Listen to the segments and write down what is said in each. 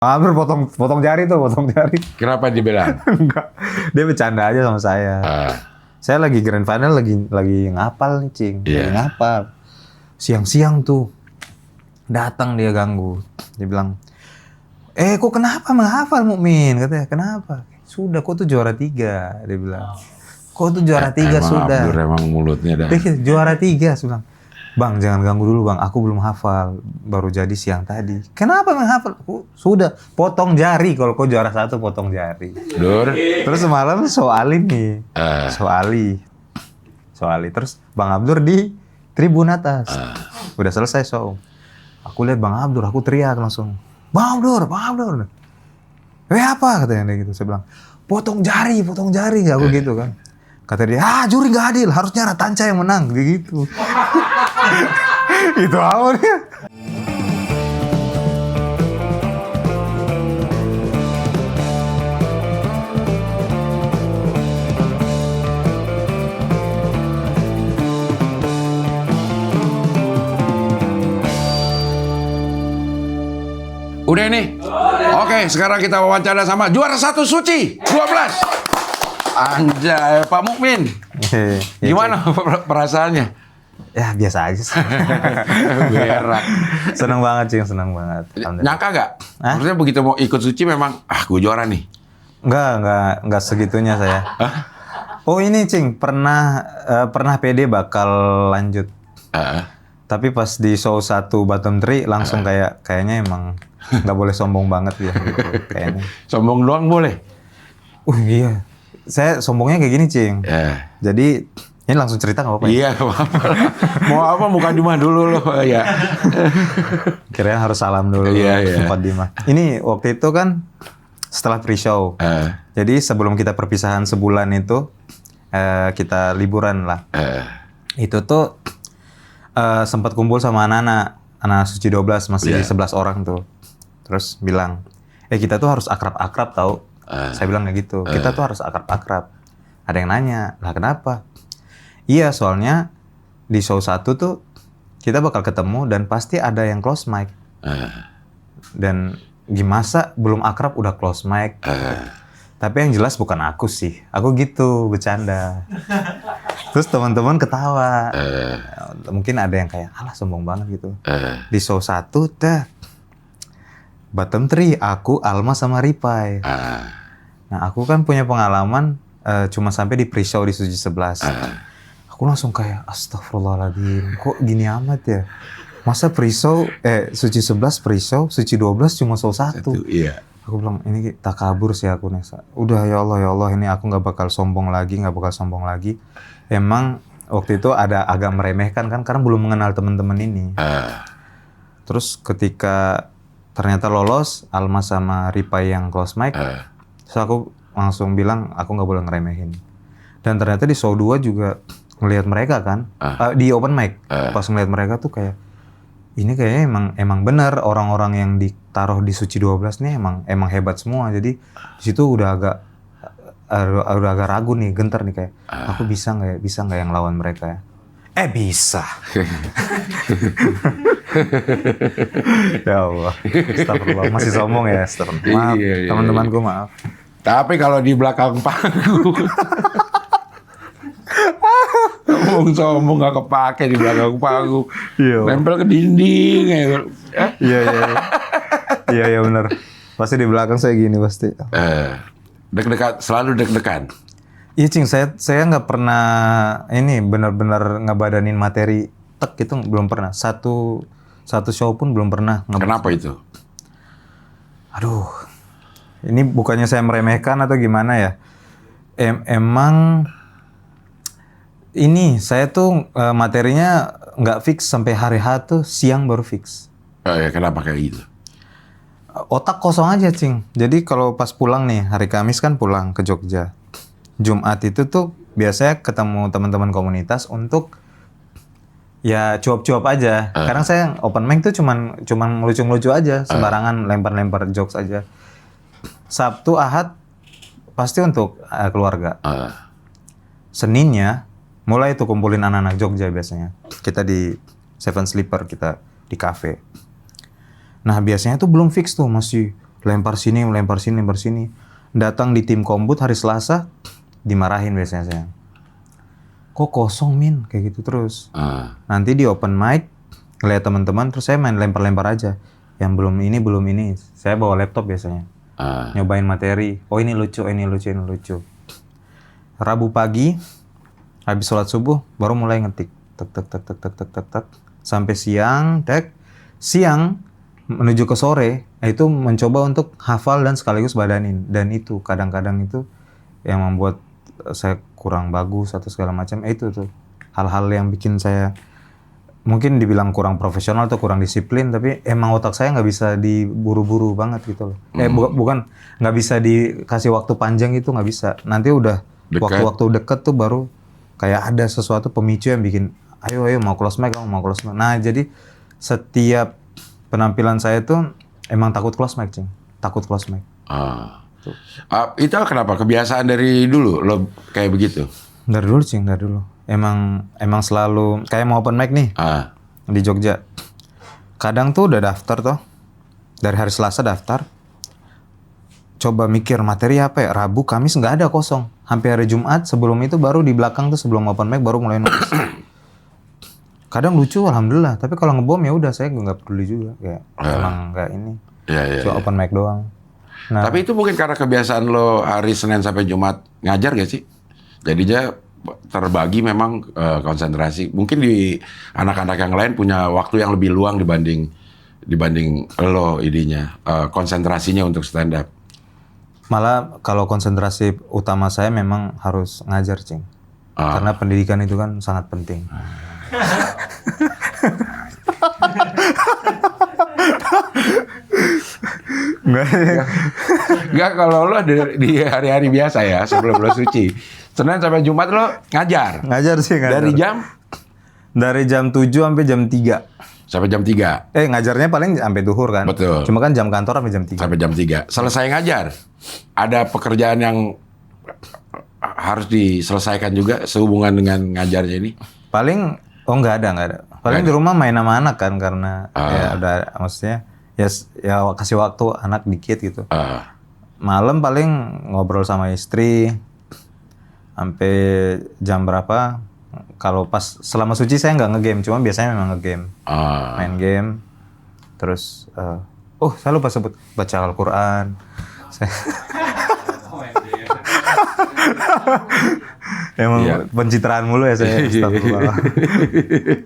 Abdur potong jari tuh, potong jari. Kenapa dia bilang? Enggak. Dia bercanda aja sama saya. Saya lagi grand final, lagi ngapal nih, Cing. Lagi ngapal. Siang-siang tuh datang dia ganggu. Dia bilang, kok kenapa menghafal Mukmin? Katanya, kenapa? Sudah, kok tuh juara 3, dia bilang. Kok tuh juara 3 sudah. Abdur emang mulutnya dah. Juara 3, saya bilang. Bang, jangan ganggu dulu bang, aku belum hafal, baru jadi siang tadi. Kenapa menghafal? Sudah, potong jari, kalau kau juara 1 potong jari. Dur. Terus semalam soalin nih, soali. Terus Bang Abdur di tribun atas. Udah selesai show. Aku lihat Bang Abdur, aku teriak langsung. Bang Abdur. Apa katanya dia gitu. Saya bilang, potong jari, aku gitu kan. Kata dia, juri gak adil, harusnya Ratanca yang menang, gitu. Itu awalnya. Udah nih. Oke, sekarang kita wawancara sama juara 1 Suci 12. Anjay, Pak Mukmin. Gimana perasaannya? Ya biasa aja sih. Berak. Seneng banget Cing, seneng banget. Nyangka nggak? Maksudnya begitu mau ikut Suci memang, gue juara nih. Enggak segitunya saya. Oh ini Cing, pernah pede bakal lanjut. Tapi pas di show 1 bottom 3 langsung kayaknya emang nggak boleh sombong banget ya gitu kayaknya. Sombong doang boleh? Iya. Saya sombongnya kayak gini Cing. Jadi ini langsung cerita nggak apa-apa? Iya nggak apa-apa. Mau apa muka Dimah dulu loh ya. Kirain harus salam dulu. Iya. Muka Dimah. Ini waktu itu kan setelah pre-show. Jadi sebelum kita perpisahan sebulan itu kita liburan lah. Itu tuh sempat kumpul sama anak Suci 12 masih 11 orang tuh. Terus bilang, kita tuh harus akrab-akrab tau. Saya bilang kayak gitu, kita tuh harus akrab-akrab. Ada yang nanya, lah kenapa? Iya, soalnya di show 1 tuh kita bakal ketemu dan pasti ada yang close mic. Dan gimana belum akrab udah close mic. Tapi yang jelas bukan aku sih, aku gitu, bercanda. Terus teman-teman ketawa. Mungkin ada yang kayak, alah sombong banget gitu. Di show 1 dah. Bottom 3, aku, Alma, sama Ripai. Nah, aku kan punya pengalaman cuma sampai di pre-show di Suci 11. Aku langsung kayak, astagfirullahaladzim, kok gini amat ya? Masa pre-show, Suci 11 pre-show, Suci 12 cuma show 1. Iya. Aku bilang, ini tak kabur sih aku Nesa. Udah ya Allah, ini aku nggak bakal sombong lagi. Emang waktu itu ada agak meremehkan kan, karena belum mengenal teman-teman ini. Terus ketika ternyata lolos, Alma sama Ripai yang close mic, terus aku langsung bilang, aku nggak boleh ngeremehin. Dan ternyata di show 2 juga ngelihat mereka kan, di open mic, pas ngelihat mereka tuh kayak, ini kayaknya emang benar orang-orang yang ditaruh di Suci 12 nih emang hebat semua. Jadi di situ udah agak ragu nih, gentar nih kayak, aku bisa nggak yang lawan mereka ya? Bisa. Ya Allah, astagfirullah, masih sombong ya, maaf, teman-temanku maaf. Tapi kalau di belakang panggung, sombong nggak kepake di belakang panggung, nempel ke dinding ya. Iya benar. Pasti di belakang saya gini pasti. Selalu deg-degan. Iya Cing, saya nggak pernah ini benar-benar ngebadanin materi itu belum pernah. Satu show pun belum pernah. Kenapa itu? Aduh, ini bukannya saya meremehkan atau gimana ya? Emang ini saya tuh materinya nggak fix sampai hari H tuh siang baru fix. Kenapa kayak gitu? Otak kosong aja Cing. Jadi kalau pas pulang nih, hari Kamis kan pulang ke Jogja. Jumat itu tuh biasanya ketemu teman-teman komunitas untuk ya cuap-cuap aja. Kadang saya open mic tuh cuman ngelucu-ngelucu aja, sembarangan lempar-lempar jokes aja. Sabtu, Ahad pasti untuk keluarga. Seninnya mulai tuh kumpulin anak-anak Jogja biasanya. Kita di Seven Sleeper, kita di cafe. Nah biasanya tuh belum fix tuh, masih lempar sini, lempar sini, lempar sini. Datang di tim kombut hari Selasa, dimarahin biasanya saya. Kok kosong Min? Kayak gitu terus. Nanti di open mic, ngeliat teman-teman, terus saya main lempar-lempar aja. Yang belum ini. Saya bawa laptop biasanya. Nyobain materi. Oh ini lucu, ini lucu, ini lucu. Rabu pagi, habis sholat subuh, baru mulai ngetik. Tek. Sampai siang, siang menuju ke sore, itu mencoba untuk hafal dan sekaligus badanin. Dan itu kadang-kadang itu yang membuat saya kurang bagus atau segala macam. Itu tuh hal-hal yang bikin saya mungkin dibilang kurang profesional atau kurang disiplin, tapi emang otak saya nggak bisa diburu-buru banget gitu loh. Bukan nggak bisa dikasih waktu panjang, itu nggak bisa. Nanti udah waktu-waktu deket tuh baru kayak ada sesuatu pemicu yang bikin ayo mau close mic. Nah jadi setiap penampilan saya tuh emang takut close mic, Cing. Takut close mic. Itu kenapa? Kebiasaan dari dulu lo kayak begitu? Dari dulu, Cing, dari dulu. Emang selalu kayak mau open mic nih di Jogja. Kadang tuh udah daftar tuh. Dari hari Selasa daftar. Coba mikir materi apa ya? Rabu, Kamis nggak ada, kosong. Hampir hari Jumat, sebelum itu baru di belakang tuh sebelum open mic baru mulai nulis. Kadang lucu, alhamdulillah. Tapi kalau ngebom ya udah, saya nggak peduli juga. Kayak emang nggak ini. Cuma open mic doang. Nah, tapi itu mungkin karena kebiasaan lo hari Senin sampai Jumat ngajar gak sih? Jadinya terbagi memang konsentrasi. Mungkin di anak-anak yang lain punya waktu yang lebih luang dibanding lo idenya konsentrasinya untuk stand up. Malah kalau konsentrasi utama saya memang harus ngajar, Cing. Karena pendidikan itu kan sangat penting. Enggak, kalau lo di hari-hari biasa ya, sebelum lo suci, Senin sampai Jumat lo ngajar? Ngajar sih, ngajar. Dari jam 7 sampai jam 3. Sampai jam 3? Ngajarnya paling sampai duhur kan? Betul. Cuma kan jam kantor sampai jam 3. Sampai jam 3. Selesai ngajar, ada pekerjaan yang harus diselesaikan juga sehubungan dengan ngajarnya ini? Paling, nggak ada. Paling di rumah main sama anak kan, karena ya udah, maksudnya ya kasih waktu anak dikit gitu. Malam paling ngobrol sama istri sampai jam berapa. Kalau pas selama suci saya nggak ngegame, cuma biasanya memang ngegame. Main game. Terus saya lupa sebut, baca Al-Quran. Emang pencitraan mulu ya saya.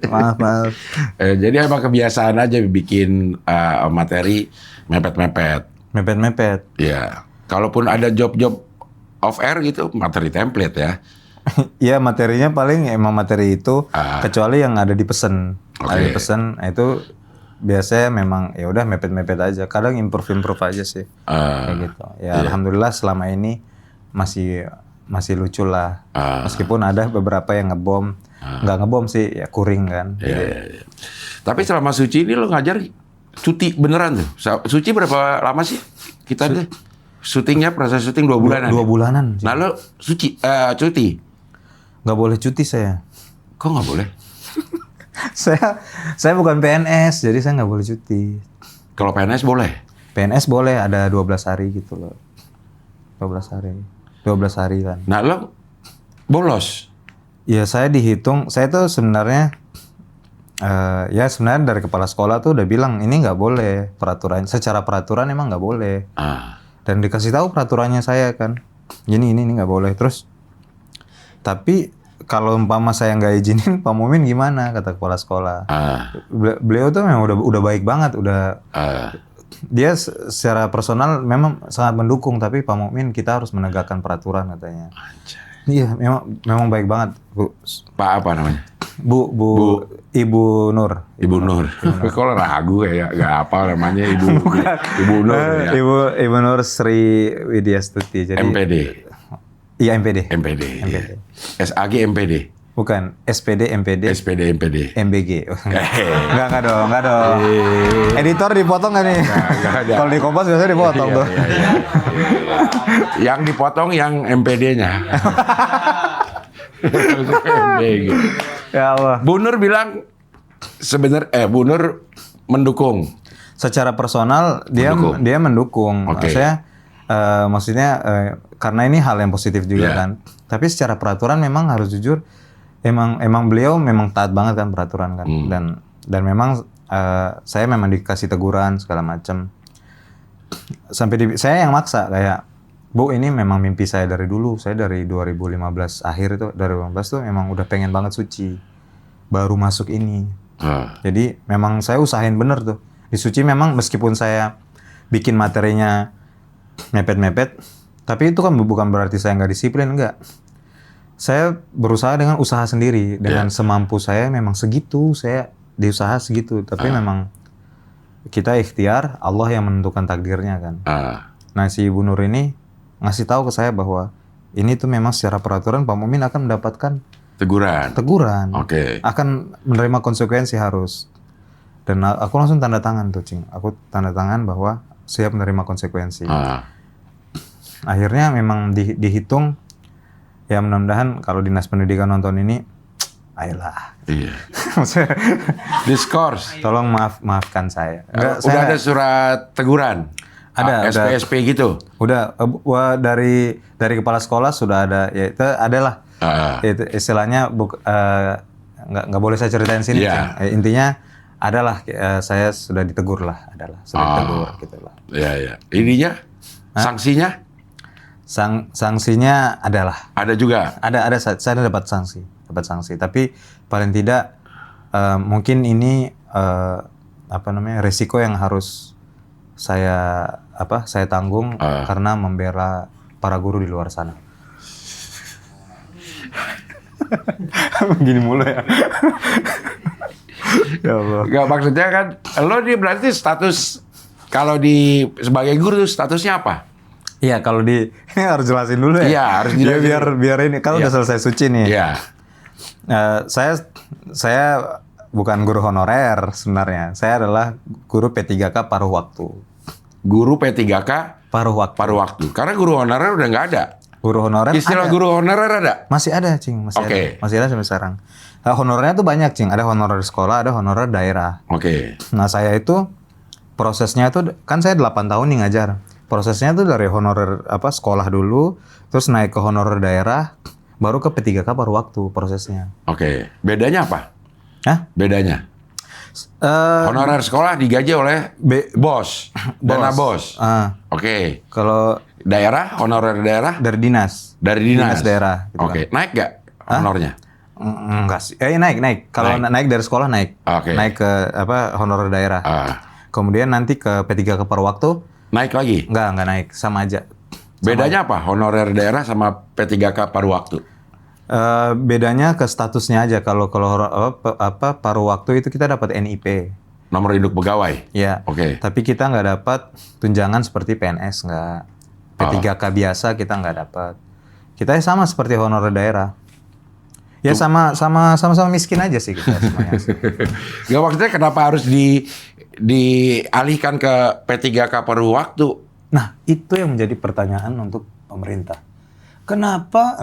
Maaf. Jadi emang kebiasaan aja bikin materi mepet-mepet. Iya. Kalaupun ada job-job off air gitu, materi template ya. Iya, materinya paling emang materi itu, kecuali yang ada di pesen. Ada di pesen, itu biasanya memang ya udah mepet-mepet aja. Kadang improve aja sih. Kayak gitu. Ya alhamdulillah selama ini masih lucu lah. Meskipun ada beberapa yang ngebom. Nggak ngebom sih, ya kuring kan. Iya. Tapi selama suci ini lo ngajar cuti beneran tuh? Suci berapa lama sih kita deh? Syutingnya, proses syuting 2 bulanan? 2 bulanan. Nah lo cuti? Nggak boleh cuti saya. Kok nggak boleh? saya bukan PNS, jadi saya nggak boleh cuti. Kalau PNS boleh? PNS boleh, ada 12 hari gitu loh. 12 hari kan. Nah lo bolos? Ya saya dihitung, saya tuh sebenarnya sebenarnya dari kepala sekolah tuh udah bilang ini nggak boleh peraturan. Secara peraturan emang nggak boleh. Dan dikasih tahu peraturannya saya kan. Ini nggak boleh. Terus tapi kalau umpama saya nggak izinin Pak Mumin gimana, kata kepala sekolah. Beliau tuh memang udah baik banget, dia secara personal memang sangat mendukung, tapi Pak Mumin kita harus menegakkan peraturan katanya. Iya, memang baik banget, Bu. Pak apa namanya? Bu Ibu Nur. Ibu Nur. Kalau ragu kayak nggak apa namanya Ibu Nur. Ya. Ibu Nur Sri Widyastuti. Jadi MPD. Iya MPD. SAG MPD. Bukan, SPD MPD. MBG. Enggak dong. Editor dipotong nggak nih? Kalau di Kompas biasanya dipotong tuh. Iya. Yang dipotong yang MPD-nya. Ya Allah. Bu Nur bilang Bu Nur mendukung. secara personal dia mendukung. Maksudnya karena ini hal yang positif juga kan. Tapi secara peraturan memang harus jujur, emang beliau memang taat banget kan peraturan kan. Dan memang saya memang dikasih teguran segala macam. Saya yang maksa kayak, Bu ini memang mimpi saya dari dulu. Saya dari 2015 akhir itu, dari 2015 tuh memang udah pengen banget suci. Baru masuk ini. Jadi memang saya usahain bener tuh. Di suci memang meskipun saya bikin materinya mepet-mepet, tapi itu kan bukan berarti saya nggak disiplin, enggak. Saya berusaha dengan usaha sendiri. Dengan semampu saya memang segitu. Saya diusaha segitu. Tapi memang kita ikhtiar, Allah yang menentukan takdirnya kan. Nah si Ibu Nur ini ngasih tahu ke saya bahwa ini tuh memang secara peraturan Pak Mumin akan mendapatkan teguran. Akan menerima konsekuensi harus. Dan aku langsung tanda tangan tuh, Cing. Aku tanda tangan bahwa siap menerima konsekuensi. Akhirnya memang dihitung, ya mudah-mudahan kalau Dinas Pendidikan nonton ini, ayolah. Iya. Diskors. Tolong maafkan saya. Udah ada surat teguran? Ada. SP gitu? Udah, dari kepala sekolah sudah ada, ya itu adalah. Itu istilahnya nggak boleh saya ceritain sini. Intinya adalah saya sudah ditegur lah, sudah ditegur gitu lah. Iya. Ininya sanksinya? Sanksinya adalah. Ada juga. Ada saya dapat sanksi. Tapi paling tidak mungkin ini resiko yang harus saya tanggung karena membela para guru di luar sana. Begini mulu ya. Ya Allah. Gak, maksudnya kan, lo ini berarti status kalau sebagai guru statusnya apa? Iya, kalau ini harus jelasin dulu ya. Iya, harus jelasin. Biar ini kalau udah selesai suci nih. Iya. Saya bukan guru honorer sebenarnya. Saya adalah guru P3K paruh waktu. Guru P3K paruh waktu. Karena guru honorer udah nggak ada. Guru honorer istilah ada. Guru honorer ada? Masih ada, Cing. Masih ada sampai sekarang. Honorernya tuh banyak, Cing. Ada honorer sekolah, ada honorer daerah. Nah, saya itu prosesnya tuh kan saya 8 tahun nih ngajar. Prosesnya tuh dari honorer sekolah dulu, terus naik ke honorer daerah, baru ke P3K paruh waktu prosesnya. Bedanya apa? Bedanya? Honorer sekolah digaji oleh bos, dana bos. Kalau daerah, honorer daerah dari dinas. Dinas daerah. Gitu kan. Naik nggak honornya? Enggak sih. Naik. Kalau naik dari sekolah naik. Naik ke honorer daerah. Kemudian nanti ke P3K paruh waktu. Naik lagi? Enggak naik, sama aja. Bedanya apa honorer daerah sama P3K paruh waktu? Bedanya ke statusnya aja. Kalau paruh waktu itu kita dapat NIP. Nomor induk pegawai? Iya. Tapi kita nggak dapat tunjangan seperti PNS, nggak. P3K biasa kita nggak dapat. Kita sama seperti honorer daerah. Ya sama-sama miskin aja sih kita semuanya. Gak, maksudnya kenapa harus dialihkan ke P3K paruh waktu? Nah, itu yang menjadi pertanyaan untuk pemerintah. Kenapa?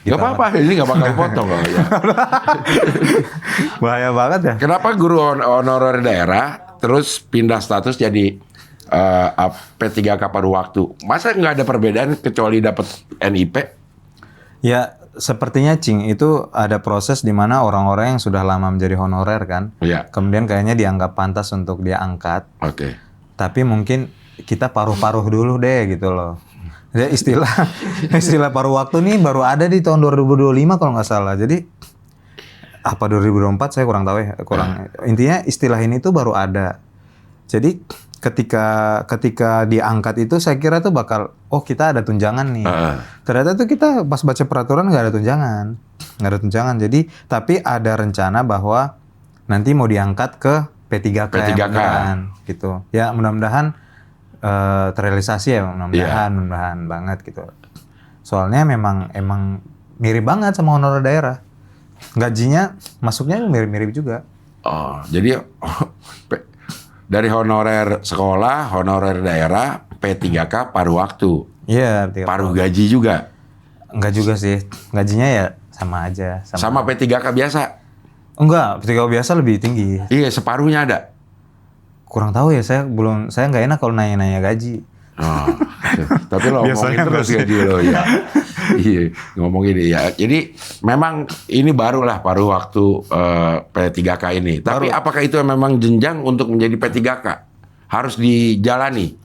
Gak apa-apa, ini gak bakal potong. Bahaya banget ya. Kenapa guru honorer daerah terus pindah status jadi P3K paruh waktu? Masa nggak ada perbedaan kecuali dapat NIP? Ya, sepertinya, Cing, itu ada proses di mana orang-orang yang sudah lama menjadi honorer kan. Kemudian kayaknya dianggap pantas untuk dia angkat. Tapi mungkin kita paruh-paruh dulu deh gitu loh. Ya, istilah paruh waktu nih baru ada di tahun 2025 kalau nggak salah. Jadi apa 2024 saya kurang tahu ya. Intinya istilah ini tuh baru ada. Jadi ketika diangkat itu saya kira tuh bakal kita ada tunjangan nih. Ternyata tuh kita pas baca peraturan nggak ada tunjangan. Jadi tapi ada rencana bahwa nanti mau diangkat ke P3K. Gitu. Ya mudah-mudahan terrealisasi ya, mudah-mudahan banget gitu. Soalnya emang mirip banget sama honorer daerah. Gajinya masuknya mirip-mirip juga. Jadi dari honorer sekolah, honorer daerah, P3K paruh waktu. Iya. Paruh gaji juga? Enggak juga sih. Gajinya ya sama aja. Sama P3K biasa? Enggak, P3K biasa lebih tinggi. Iya, separuhnya ada? Kurang tahu ya, saya nggak enak kalau nanya-nanya gaji. Oh, tapi lo ngomongin terus gaji lo ya. Iya, ngomongin ya. Jadi memang ini baru waktu P3K ini. Tapi apakah itu memang jenjang untuk menjadi P3K? Harus dijalani?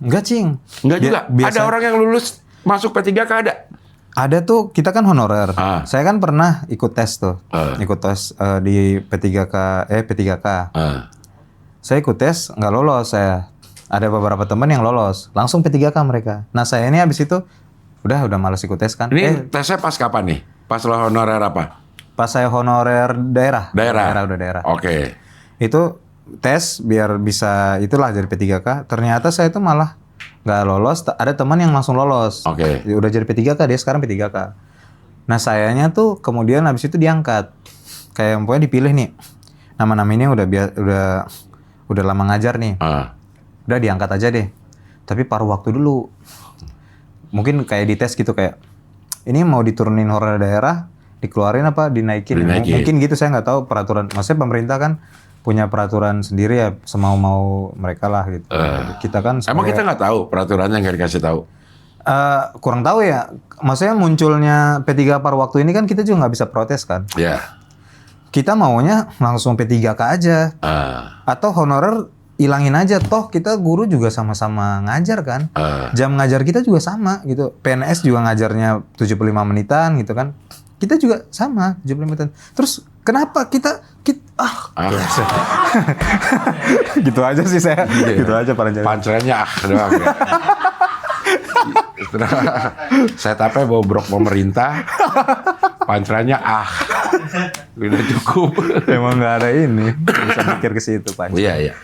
Enggak, Cing. Enggak juga? Ada orang yang lulus masuk P3K ada? Ada tuh, kita kan honorer. Saya kan pernah ikut tes tuh. Ikut tes di P3K. Saya ikut tes, nggak lolos saya. Ada beberapa teman yang lolos, langsung P3K mereka. Nah saya ini habis itu udah malas ikut tes kan. Ini tesnya pas kapan nih? Pas lo honorer apa? Pas saya honorer daerah. Udah daerah. Oke. Itu tes biar bisa itulah jadi P3K. Ternyata saya itu malah nggak lolos. Ada teman yang langsung lolos. Oke. Udah jadi P3K, dia sekarang P3K. Nah sayanya tuh kemudian habis itu diangkat. Kayak pokoknya dipilih nih. Nama-nama ini udah lama ngajar nih. Udah diangkat aja deh. Tapi paruh waktu dulu. Mungkin kayak dites gitu kayak ini mau diturunin honorer daerah, dikeluarin apa dinaikin. Mungkin gitu, saya nggak tahu peraturan. Maksudnya pemerintah kan punya peraturan sendiri ya, semau-mau mereka lah gitu. Kita kan emang kita nggak tahu peraturannya, nggak dikasih tahu? Kurang tahu ya. Maksudnya munculnya P3 paruh waktu ini kan kita juga nggak bisa protes kan. Iya. Kita maunya langsung P3K aja. Atau honorer ilangin aja, toh kita guru juga sama-sama ngajar kan. Jam ngajar kita juga sama gitu. PNS juga ngajarnya 75 menitan gitu kan. Kita juga sama 75 menitan. Terus kenapa kita gitu aja sih saya. Gitu aja para jalan. Pancelannya doang ya. Saya tapnya bobrok pemerintah. Pancelannya udah cukup. Emang nggak ada ini. Bisa mikir ke situ Pak. Iya.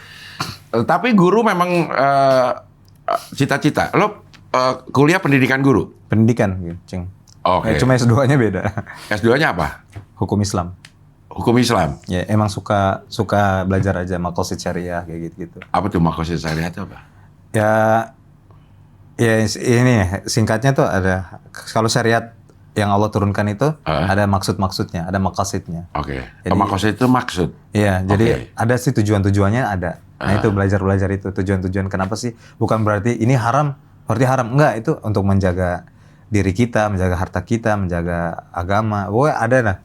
Tapi guru memang cita-cita. Lo kuliah pendidikan guru? Pendidikan, Cing. Oke. Cuma S2-nya beda. S2-nya apa? Hukum Islam. Hukum Islam? Ya, emang suka belajar aja maqasid syariah kayak gitu-gitu. Apa tuh maqasid syariah itu apa? Ya ini singkatnya tuh ada, kalau syariat yang Allah turunkan itu ada maksud-maksudnya, ada maqasidnya. Oke. Maqasid itu maksud? Iya, jadi ada sih tujuan-tujuannya ada. Nah itu belajar itu tujuan-tujuan kenapa sih? Bukan berarti ini haram, berarti haram. Enggak, itu untuk menjaga diri kita, menjaga harta kita, menjaga agama. Pokoknya ada lah.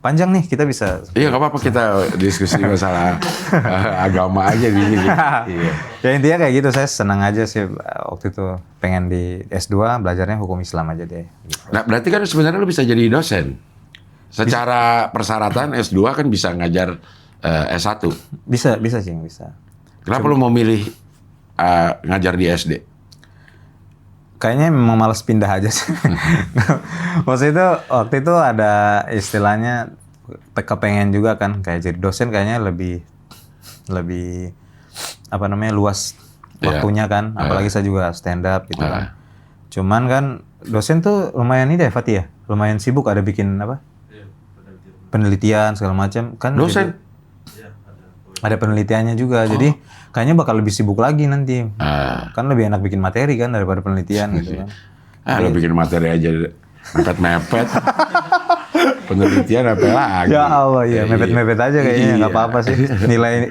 Panjang nih, kita bisa. Iya, nggak apa-apa kita diskusi masalah agama aja di sini. Iya. Ya intinya kayak gitu, saya senang aja sih waktu itu pengen di S2 belajarnya hukum Islam aja deh. Gitu. Nah, berarti kan sebenarnya lu bisa jadi dosen. Secara persyaratan S2 kan bisa ngajar S1. Bisa sih, bisa. Kenapa lu mau milih ngajar di SD? Kayaknya memang malas pindah aja sih. Maksudnya itu waktu itu ada istilahnya kepengen juga kan kayak jadi dosen, kayaknya lebih apa namanya luas waktunya kan. Apalagi saya juga stand up gitu kan. Cuman kan dosen tuh lumayan ini deh Fatih ya, lumayan sibuk, ada bikin apa? Penelitian segala macam kan. Dosen? Ada penelitiannya juga, jadi kayaknya bakal lebih sibuk lagi nanti. Kan lebih enak bikin materi kan daripada penelitian gitu kan. Lo bikin materi aja mepet-mepet. Penelitian apa lagi? Ya Allah, iya mepet-mepet aja kayaknya, nggak apa-apa sih.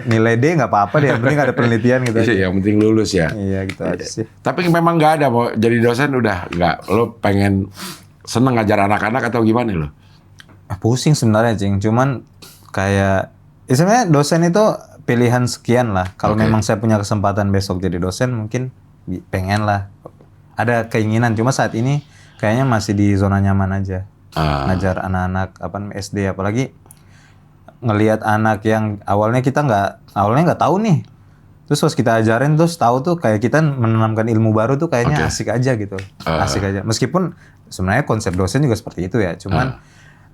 Nilai D nggak apa-apa deh, yang penting ada penelitian gitu aja. Yang penting lulus ya. Iya gitu aja sih. Tapi memang nggak ada mau jadi dosen, udah nggak. Lo pengen seneng ngajar anak-anak atau gimana lo? Pusing sebenarnya Cing, cuman kayak sebenarnya dosen itu pilihan sekian lah. Kalau memang saya punya kesempatan besok jadi dosen, mungkin pengen lah. Ada keinginan, cuma saat ini kayaknya masih di zona nyaman aja. Ngajar anak-anak SD, apalagi ngelihat anak yang awalnya nggak tahu nih. Terus pas kita ajarin terus tahu tuh, kayak kita menanamkan ilmu baru tuh kayaknya asik aja gitu. Asik aja. Meskipun sebenarnya konsep dosen juga seperti itu ya, cuman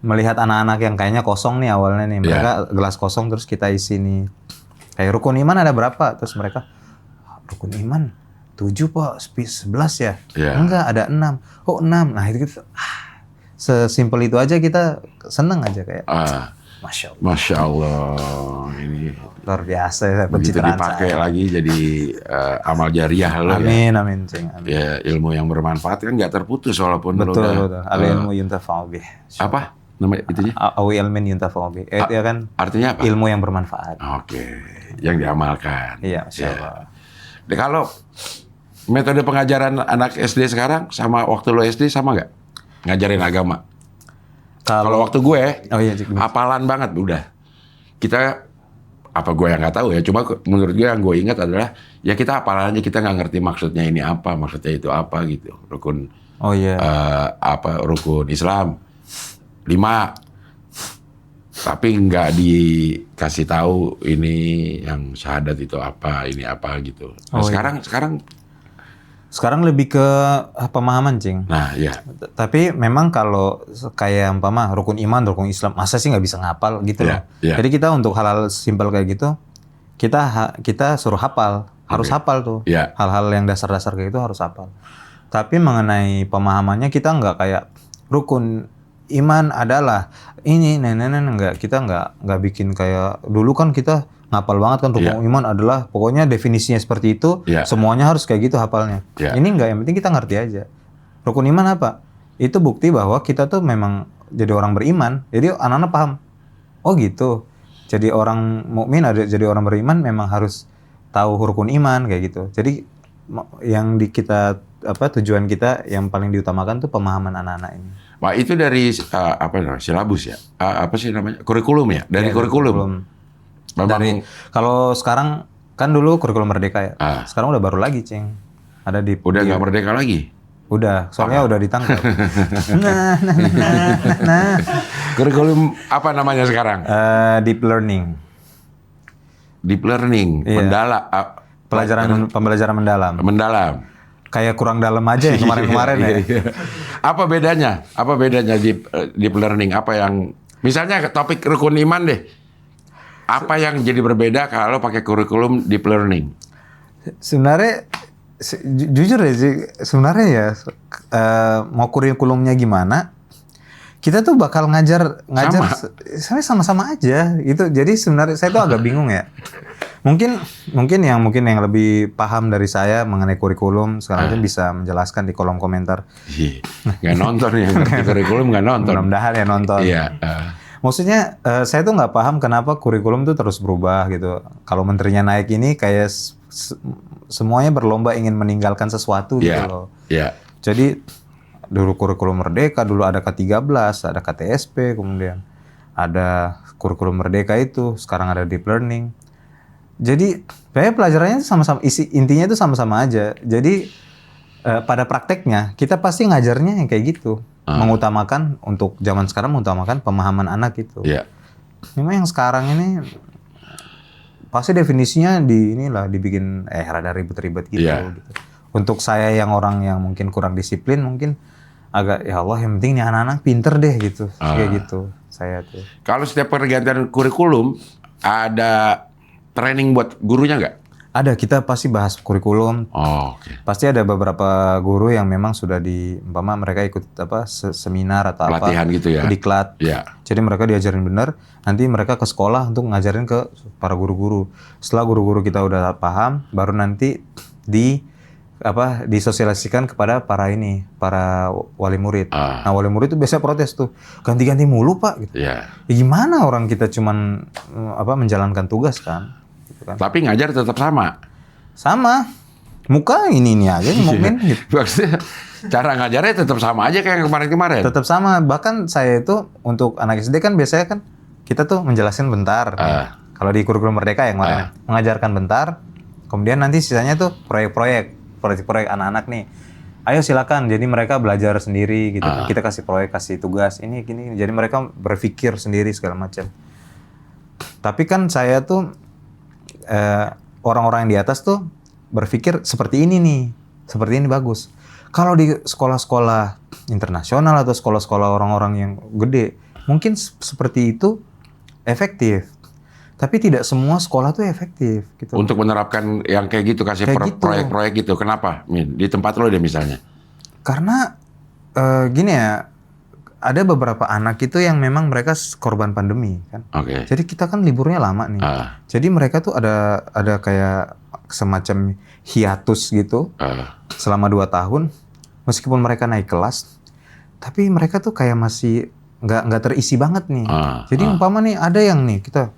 melihat anak-anak yang kayaknya kosong nih awalnya nih, mereka gelas kosong terus kita isi nih. Kayak rukun iman ada berapa? Terus mereka, rukun iman 7 Pak, 11 ya? Enggak, ada 6. Oh 6, nah itu gitu. Sesimpel itu aja kita seneng aja kayak. Masya Allah. Masya Allah. Ini luar biasa ya begitu dipakai lagi jadi amal jariah lo. Amin, Cing. Amin. Ya ilmu yang bermanfaat kan nggak terputus walaupun betul. Al ilmu yuntafa'u bih. Apa? nama itunya? Awi ilmin yuntafa'u bih. Ya kan Artinya apa? ilmu yang bermanfaat. Oke, yang diamalkan. Iya, Masya Allah. Nah, kalau metode pengajaran anak SD sekarang sama waktu lo SD sama nggak? Ngajarin agama? Kalau waktu gue, hafalan banget udah. Kita, apa gue yang nggak tahu ya, cuma menurut gue yang gue ingat adalah, ya kita hafalan aja, kita nggak ngerti maksudnya ini apa, maksudnya itu apa gitu. Rukun, rukun Islam 5. Tapi nggak dikasih tahu ini yang syahadat itu apa, ini apa gitu. Nah, sekarang lebih ke pemahaman, Cing. Nah, iya. Tapi memang kalau kayak umpama rukun iman, rukun Islam, masa sih nggak bisa ngapal gitu loh. Yeah. Jadi kita untuk hal-hal simpel kayak gitu, kita suruh hafal, harus hafal tuh. Yeah. Hal-hal yang dasar-dasar kayak gitu harus hafal. Tapi mengenai pemahamannya kita nggak kayak rukun iman adalah ini, enggak. Kita nggak bikin kayak dulu kan kita ngapal banget kan rukun iman adalah pokoknya definisinya seperti itu, semuanya harus kayak gitu hafalnya. Ini enggak, yang penting kita ngerti aja. Rukun iman apa? Itu bukti bahwa kita tuh memang jadi orang beriman. Jadi anak-anak paham. Oh gitu. Jadi orang mukmin jadi orang beriman memang harus tahu rukun iman kayak gitu. Jadi yang tujuan kita yang paling diutamakan tuh pemahaman anak-anak ini. Wah, itu dari silabus ya? Apa sih namanya? Kurikulum ya? Dari kurikulum. Kalau sekarang kan dulu kurikulum merdeka ya. Sekarang udah baru lagi, Cing. Ada udah nggak merdeka lagi? Udah, soalnya udah ditangkap. Kurikulum apa namanya sekarang? Deep learning. Deep learning, pembelajaran mendalam. Mendalam. Kayak kurang dalam aja ya kemarin-kemarin ya. Apa bedanya? Apa bedanya deep learning? Apa yang misalnya topik rukun iman deh. Apa yang jadi berbeda kalau pakai kurikulum deep learning? Sebenarnya, jujur ya, sebenarnya ya mau kurikulumnya gimana, kita tuh bakal ngajar sama-sama aja. Itu jadi sebenarnya saya tuh agak bingung ya. Mungkin yang lebih paham dari saya mengenai kurikulum sekarang itu bisa menjelaskan di kolom komentar. Nggak nonton ya, ngerti kurikulum nggak nonton. Mudah-mudahan ya nonton. Iya. Maksudnya saya tuh nggak paham kenapa kurikulum tuh terus berubah gitu. Kalau menterinya naik ini kayak semuanya berlomba ingin meninggalkan sesuatu gitu loh. Iya. Jadi dulu kurikulum merdeka, dulu ada K13, ada KTSP, kemudian ada kurikulum merdeka itu, sekarang ada deep learning. Jadi pelajarannya sama-sama, intinya itu sama-sama aja. Jadi pada prakteknya kita pasti ngajarnya yang kayak gitu. Mengutamakan untuk zaman sekarang mengutamakan pemahaman anak itu. Yeah. Memang yang sekarang ini pasti definisinya dibikin rada ribet-ribet gitu, gitu. Untuk saya yang orang yang mungkin kurang disiplin mungkin agak ya Allah yang penting nih anak-anak pinter deh gitu. Kayak gitu saya tuh. Kalau setiap pergantian kurikulum ada training buat gurunya nggak? Ada, kita pasti bahas kurikulum. Okay. Pasti ada beberapa guru yang memang sudah mereka ikut seminar atau pelatihan gitu ya. Diklat. Yeah. Jadi mereka diajarin benar, nanti mereka ke sekolah untuk ngajarin ke para guru-guru. Setelah guru-guru kita udah paham, baru nanti disosialisasikan kepada para wali murid. Nah, wali murid itu biasanya protes tuh, ganti-ganti mulu Pak gitu. Yeah. Ya gimana orang kita cuman menjalankan tugas kan. Kan. Tapi ngajar tetap sama. Sama. Muka ini aja mungkin gitu. Maksudnya cara ngajarnya tetap sama aja kayak yang kemarin-kemarin. Tetap sama. Bahkan saya itu untuk anak SD kan biasanya kan kita tuh menjelaskan bentar. Kalau di kurikulum merdeka yang kemarin mengajarkan bentar. Kemudian nanti sisanya tuh proyek anak-anak nih. Ayo silakan. Jadi mereka belajar sendiri gitu. Kita kasih proyek, kasih tugas ini gini. Jadi mereka berpikir sendiri segala macam. Tapi kan saya tuh orang-orang yang di atas tuh berpikir seperti ini nih, seperti ini bagus. Kalau di sekolah-sekolah internasional atau sekolah-sekolah orang-orang yang gede, mungkin seperti itu efektif. Tapi tidak semua sekolah tuh efektif. Gitu. Untuk menerapkan yang kayak gitu, kasih proyek-proyek gitu. Kenapa? Di tempat lo deh misalnya. Karena gini ya, ada beberapa anak itu yang memang mereka korban pandemi kan. Okay. Jadi kita kan liburnya lama nih. Jadi mereka tuh ada kayak semacam hiatus gitu selama 2 tahun. Meskipun mereka naik kelas, tapi mereka tuh kayak masih nggak terisi banget nih. Jadi umpama nih ada yang nih kita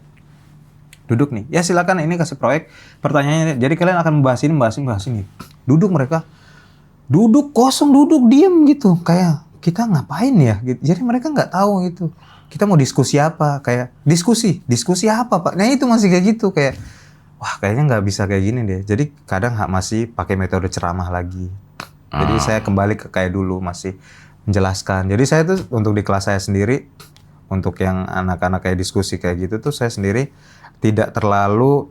duduk nih, ya silakan ini kasih proyek, pertanyaannya, jadi kalian akan membahas ini. Duduk mereka, duduk kosong, duduk diem gitu, kayak kita ngapain ya? Gitu. Jadi mereka nggak tahu gitu. Kita mau diskusi apa? Kayak diskusi apa Pak? Nah itu masih kayak gitu, kayak wah kayaknya nggak bisa kayak gini deh. Jadi kadang masih pakai metode ceramah lagi. Jadi saya kembali ke kayak dulu, masih menjelaskan. Jadi saya tuh untuk di kelas saya sendiri, untuk yang anak-anak kayak diskusi kayak gitu tuh saya sendiri tidak terlalu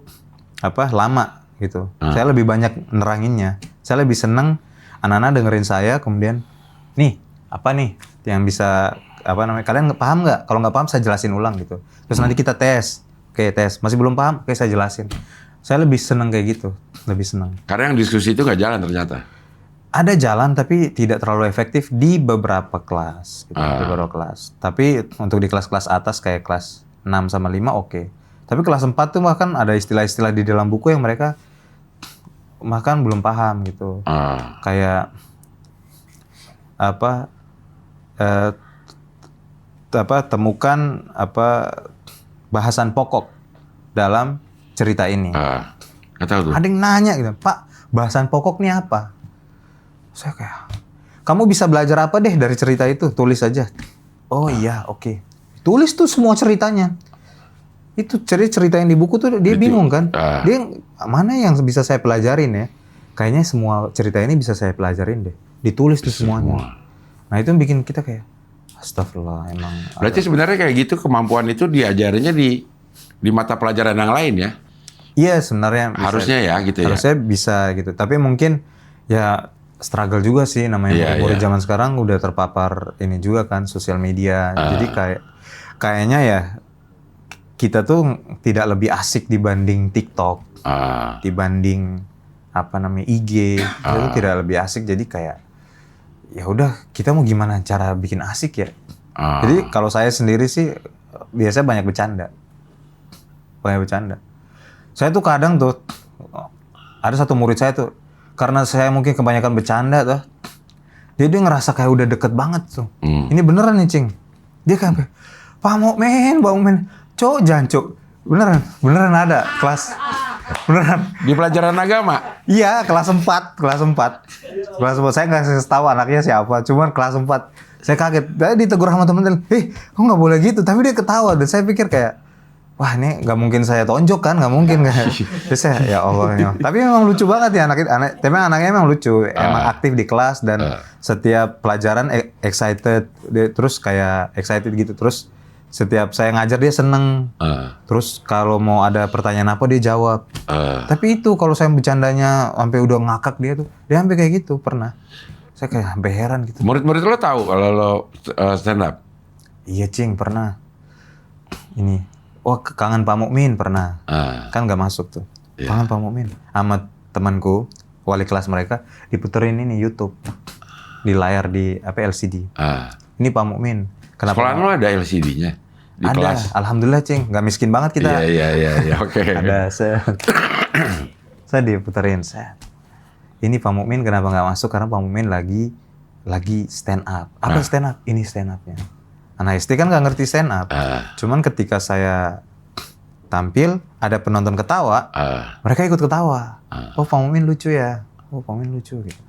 lama gitu. Saya lebih banyak neranginnya. Saya lebih seneng anak-anak dengerin saya, kemudian nih apa nih yang bisa kalian paham nggak? Kalau nggak paham saya jelasin ulang gitu. Terus nanti kita tes. Oke, tes. Masih belum paham? Oke, saya jelasin. Saya lebih seneng kayak gitu. Lebih seneng. Karena yang diskusi itu nggak jalan ternyata. Ada jalan tapi tidak terlalu efektif di beberapa kelas. Gitu, beberapa kelas. Tapi untuk di kelas-kelas atas kayak kelas 6 sama 5 oke. Tapi kelas 4 tuh bahkan ada istilah-istilah di dalam buku yang mereka bahkan belum paham gitu. Kayak temukan bahasan pokok dalam cerita ini. Nggak tahu tuh. Ada yang nanya gitu, Pak, bahasan pokok nih apa? Saya kayak, kamu bisa belajar apa deh dari cerita itu? Tulis aja. Oh iya, oke. Tulis tuh semua ceritanya. Itu cerita yang di buku tuh dia bingung kan? Dia mana yang bisa saya pelajarin ya? Kayaknya semua cerita ini bisa saya pelajarin deh. Ditulis tuh semuanya. Nah itu yang bikin kita kayak, astagfirullah emang. Berarti sebenarnya kayak gitu kemampuan itu diajarinnya di mata pelajaran yang lain ya? Iya sebenarnya. Harusnya ya gitu ya? Harusnya bisa gitu. Tapi mungkin ya struggle juga sih namanya murid zaman sekarang udah terpapar ini juga kan sosial media. Jadi kayaknya ya kita tuh tidak lebih asik dibanding TikTok, dibanding IG, kita tuh tidak lebih asik. Jadi kayak ya udah kita mau gimana cara bikin asik ya. Jadi kalau saya sendiri sih biasanya banyak bercanda. Saya tuh kadang tuh ada satu murid saya tuh karena saya mungkin kebanyakan bercanda tuh, dia ngerasa kayak udah deket banget tuh. Ini beneran nih Cing. Dia kayak Pak Mukmin. Cok, jangan cok. Beneran ada kelas. Beneran. Di pelajaran agama? Iya, kelas 4. Kelas 4. Saya nggak kasih tahu anaknya siapa, cuman kelas 4. Saya kaget. Dia ditegur sama temen-temen, kok nggak boleh gitu? Tapi dia ketawa, dan saya pikir kayak, wah ini nggak mungkin saya tonjok kan? Nggak mungkin kan? Terus saya, ya Allah. Ya. Tapi memang lucu banget ya anaknya memang lucu. Emang aktif di kelas, dan setiap pelajaran excited. Terus kayak excited gitu. Terus setiap saya ngajar dia seneng. Terus kalau mau ada pertanyaan apa dia jawab. Tapi itu kalau saya bercandanya sampai udah ngakak dia sampai kayak gitu pernah. Saya kayak sampai heran gitu. Murid-murid lo tahu kalau lo stand up? Iya Cing, pernah. Ini, kangen Pak Mukmin pernah. Kan nggak masuk tuh. Kangen Pak Mukmin. Sama temanku, wali kelas mereka diputerin ini YouTube di layar di LCD. Ini Pak Mukmin. Kenapa? Sekolah lo ada LCD-nya di ada, kelas? Alhamdulillah Cing, nggak miskin banget kita. Iya, oke. Ada, saya diputerin, ini Pak Mukmin kenapa nggak masuk? Karena Pak Mukmin lagi stand up. Apa stand up? Ini stand up-nya. Anak SD kan nggak ngerti stand up. Cuman ketika saya tampil, ada penonton ketawa, mereka ikut ketawa. Oh Pak Mukmin lucu ya. Oh Pak Mukmin lucu gitu.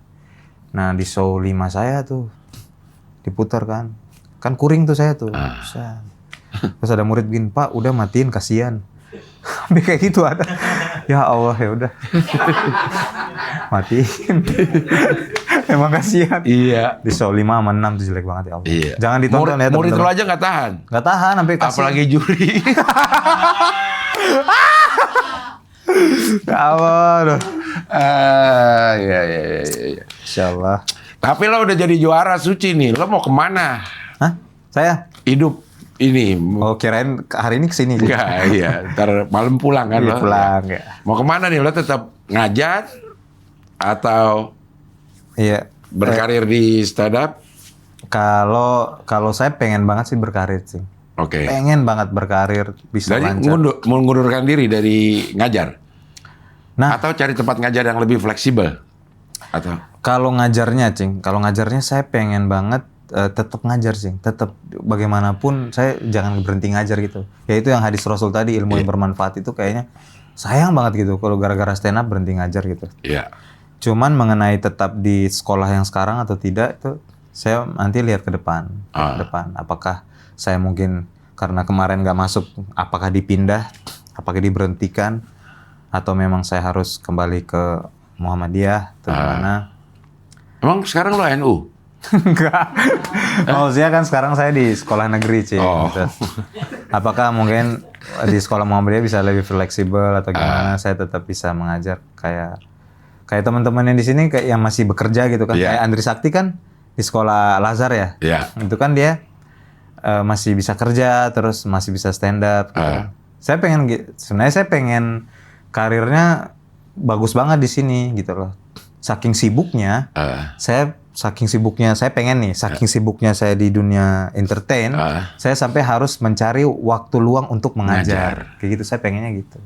Nah di show 5 saya tuh diputar kan kuring tuh saya tuh. Terus ada murid begini, Pak udah matiin kasihan. Sampai kayak gitu ada. Ya Allah ya udah. Matiin. Emang kasihan. Iya. Di show 5 sama 6 tuh jelek banget ya Allah. Iya. Jangan ditonton ya murid teman-teman. lo aja nggak tahan. Nggak tahan sampai kasihan. Apalagi juri. Ya Allah. Iya. Insyaallah. Tapi lo udah jadi juara suci nih. Lo mau kemana? Hah? Saya? Hidup ini. Oh kirain hari ini kesini. Enggak, iya. Ntar malam pulang kan lo. Pulang ya. Mau kemana nih? Lo tetap ngajar? Atau iya. berkarir di stand up? Kalau saya pengen banget sih berkarir sih. Oke. Pengen banget berkarir, bisa Jadi lancar. mengundurkan diri dari ngajar? Nah, atau cari tempat ngajar yang lebih fleksibel? Atau? Kalau ngajarnya, Cing, saya pengen banget tetap ngajar sih, tetap bagaimanapun saya jangan berhenti ngajar gitu. Ya itu yang hadis Rasul tadi, ilmu yang bermanfaat itu kayaknya sayang banget gitu kalau gara-gara stand up berhenti ngajar gitu. Iya. Cuman mengenai tetap di sekolah yang sekarang atau tidak itu saya nanti lihat ke depan, apakah saya mungkin karena kemarin nggak masuk, apakah dipindah, apakah diberhentikan, atau memang saya harus kembali ke Muhammadiyah atau gimana? Emang sekarang lo NU? Enggak. Maksudnya kan sekarang saya di sekolah negeri, Cing. Gitu. Apakah mungkin di sekolah Muhammadiyah bisa lebih fleksibel atau gimana? Saya tetap bisa mengajar kayak teman-teman yang di sini kayak yang masih bekerja gitu kan. Kayak Andri Sakti kan di sekolah Al-Azhar ya. Itu kan dia masih bisa kerja terus masih bisa stand up gitu. Sebenarnya saya pengen karirnya bagus banget di sini gitu loh. Saking sibuknya saya di dunia entertain, saya sampai harus mencari waktu luang untuk mengajar. Kayak gitu, saya pengennya gitu.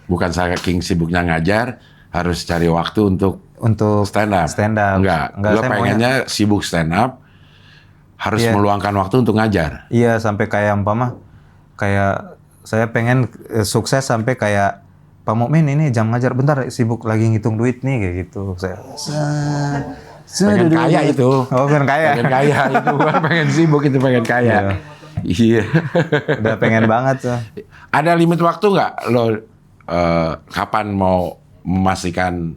Bukan saking sibuknya ngajar, harus cari waktu untuk stand up. Enggak, lo pengennya sibuk stand up, harus meluangkan waktu untuk ngajar. Iya, sampai kayak kayak saya pengen sukses sampai kayak Pak Mukmin ini jam ngajar, bentar sibuk lagi ngitung duit nih kayak gitu. Pengen kaya itu. Oh, pengen kaya. Pengen kaya itu, bukan pengen sibuk, itu pengen kaya. Iya. Udah pengen banget tuh. Ada limit waktu nggak lo kapan mau memastikan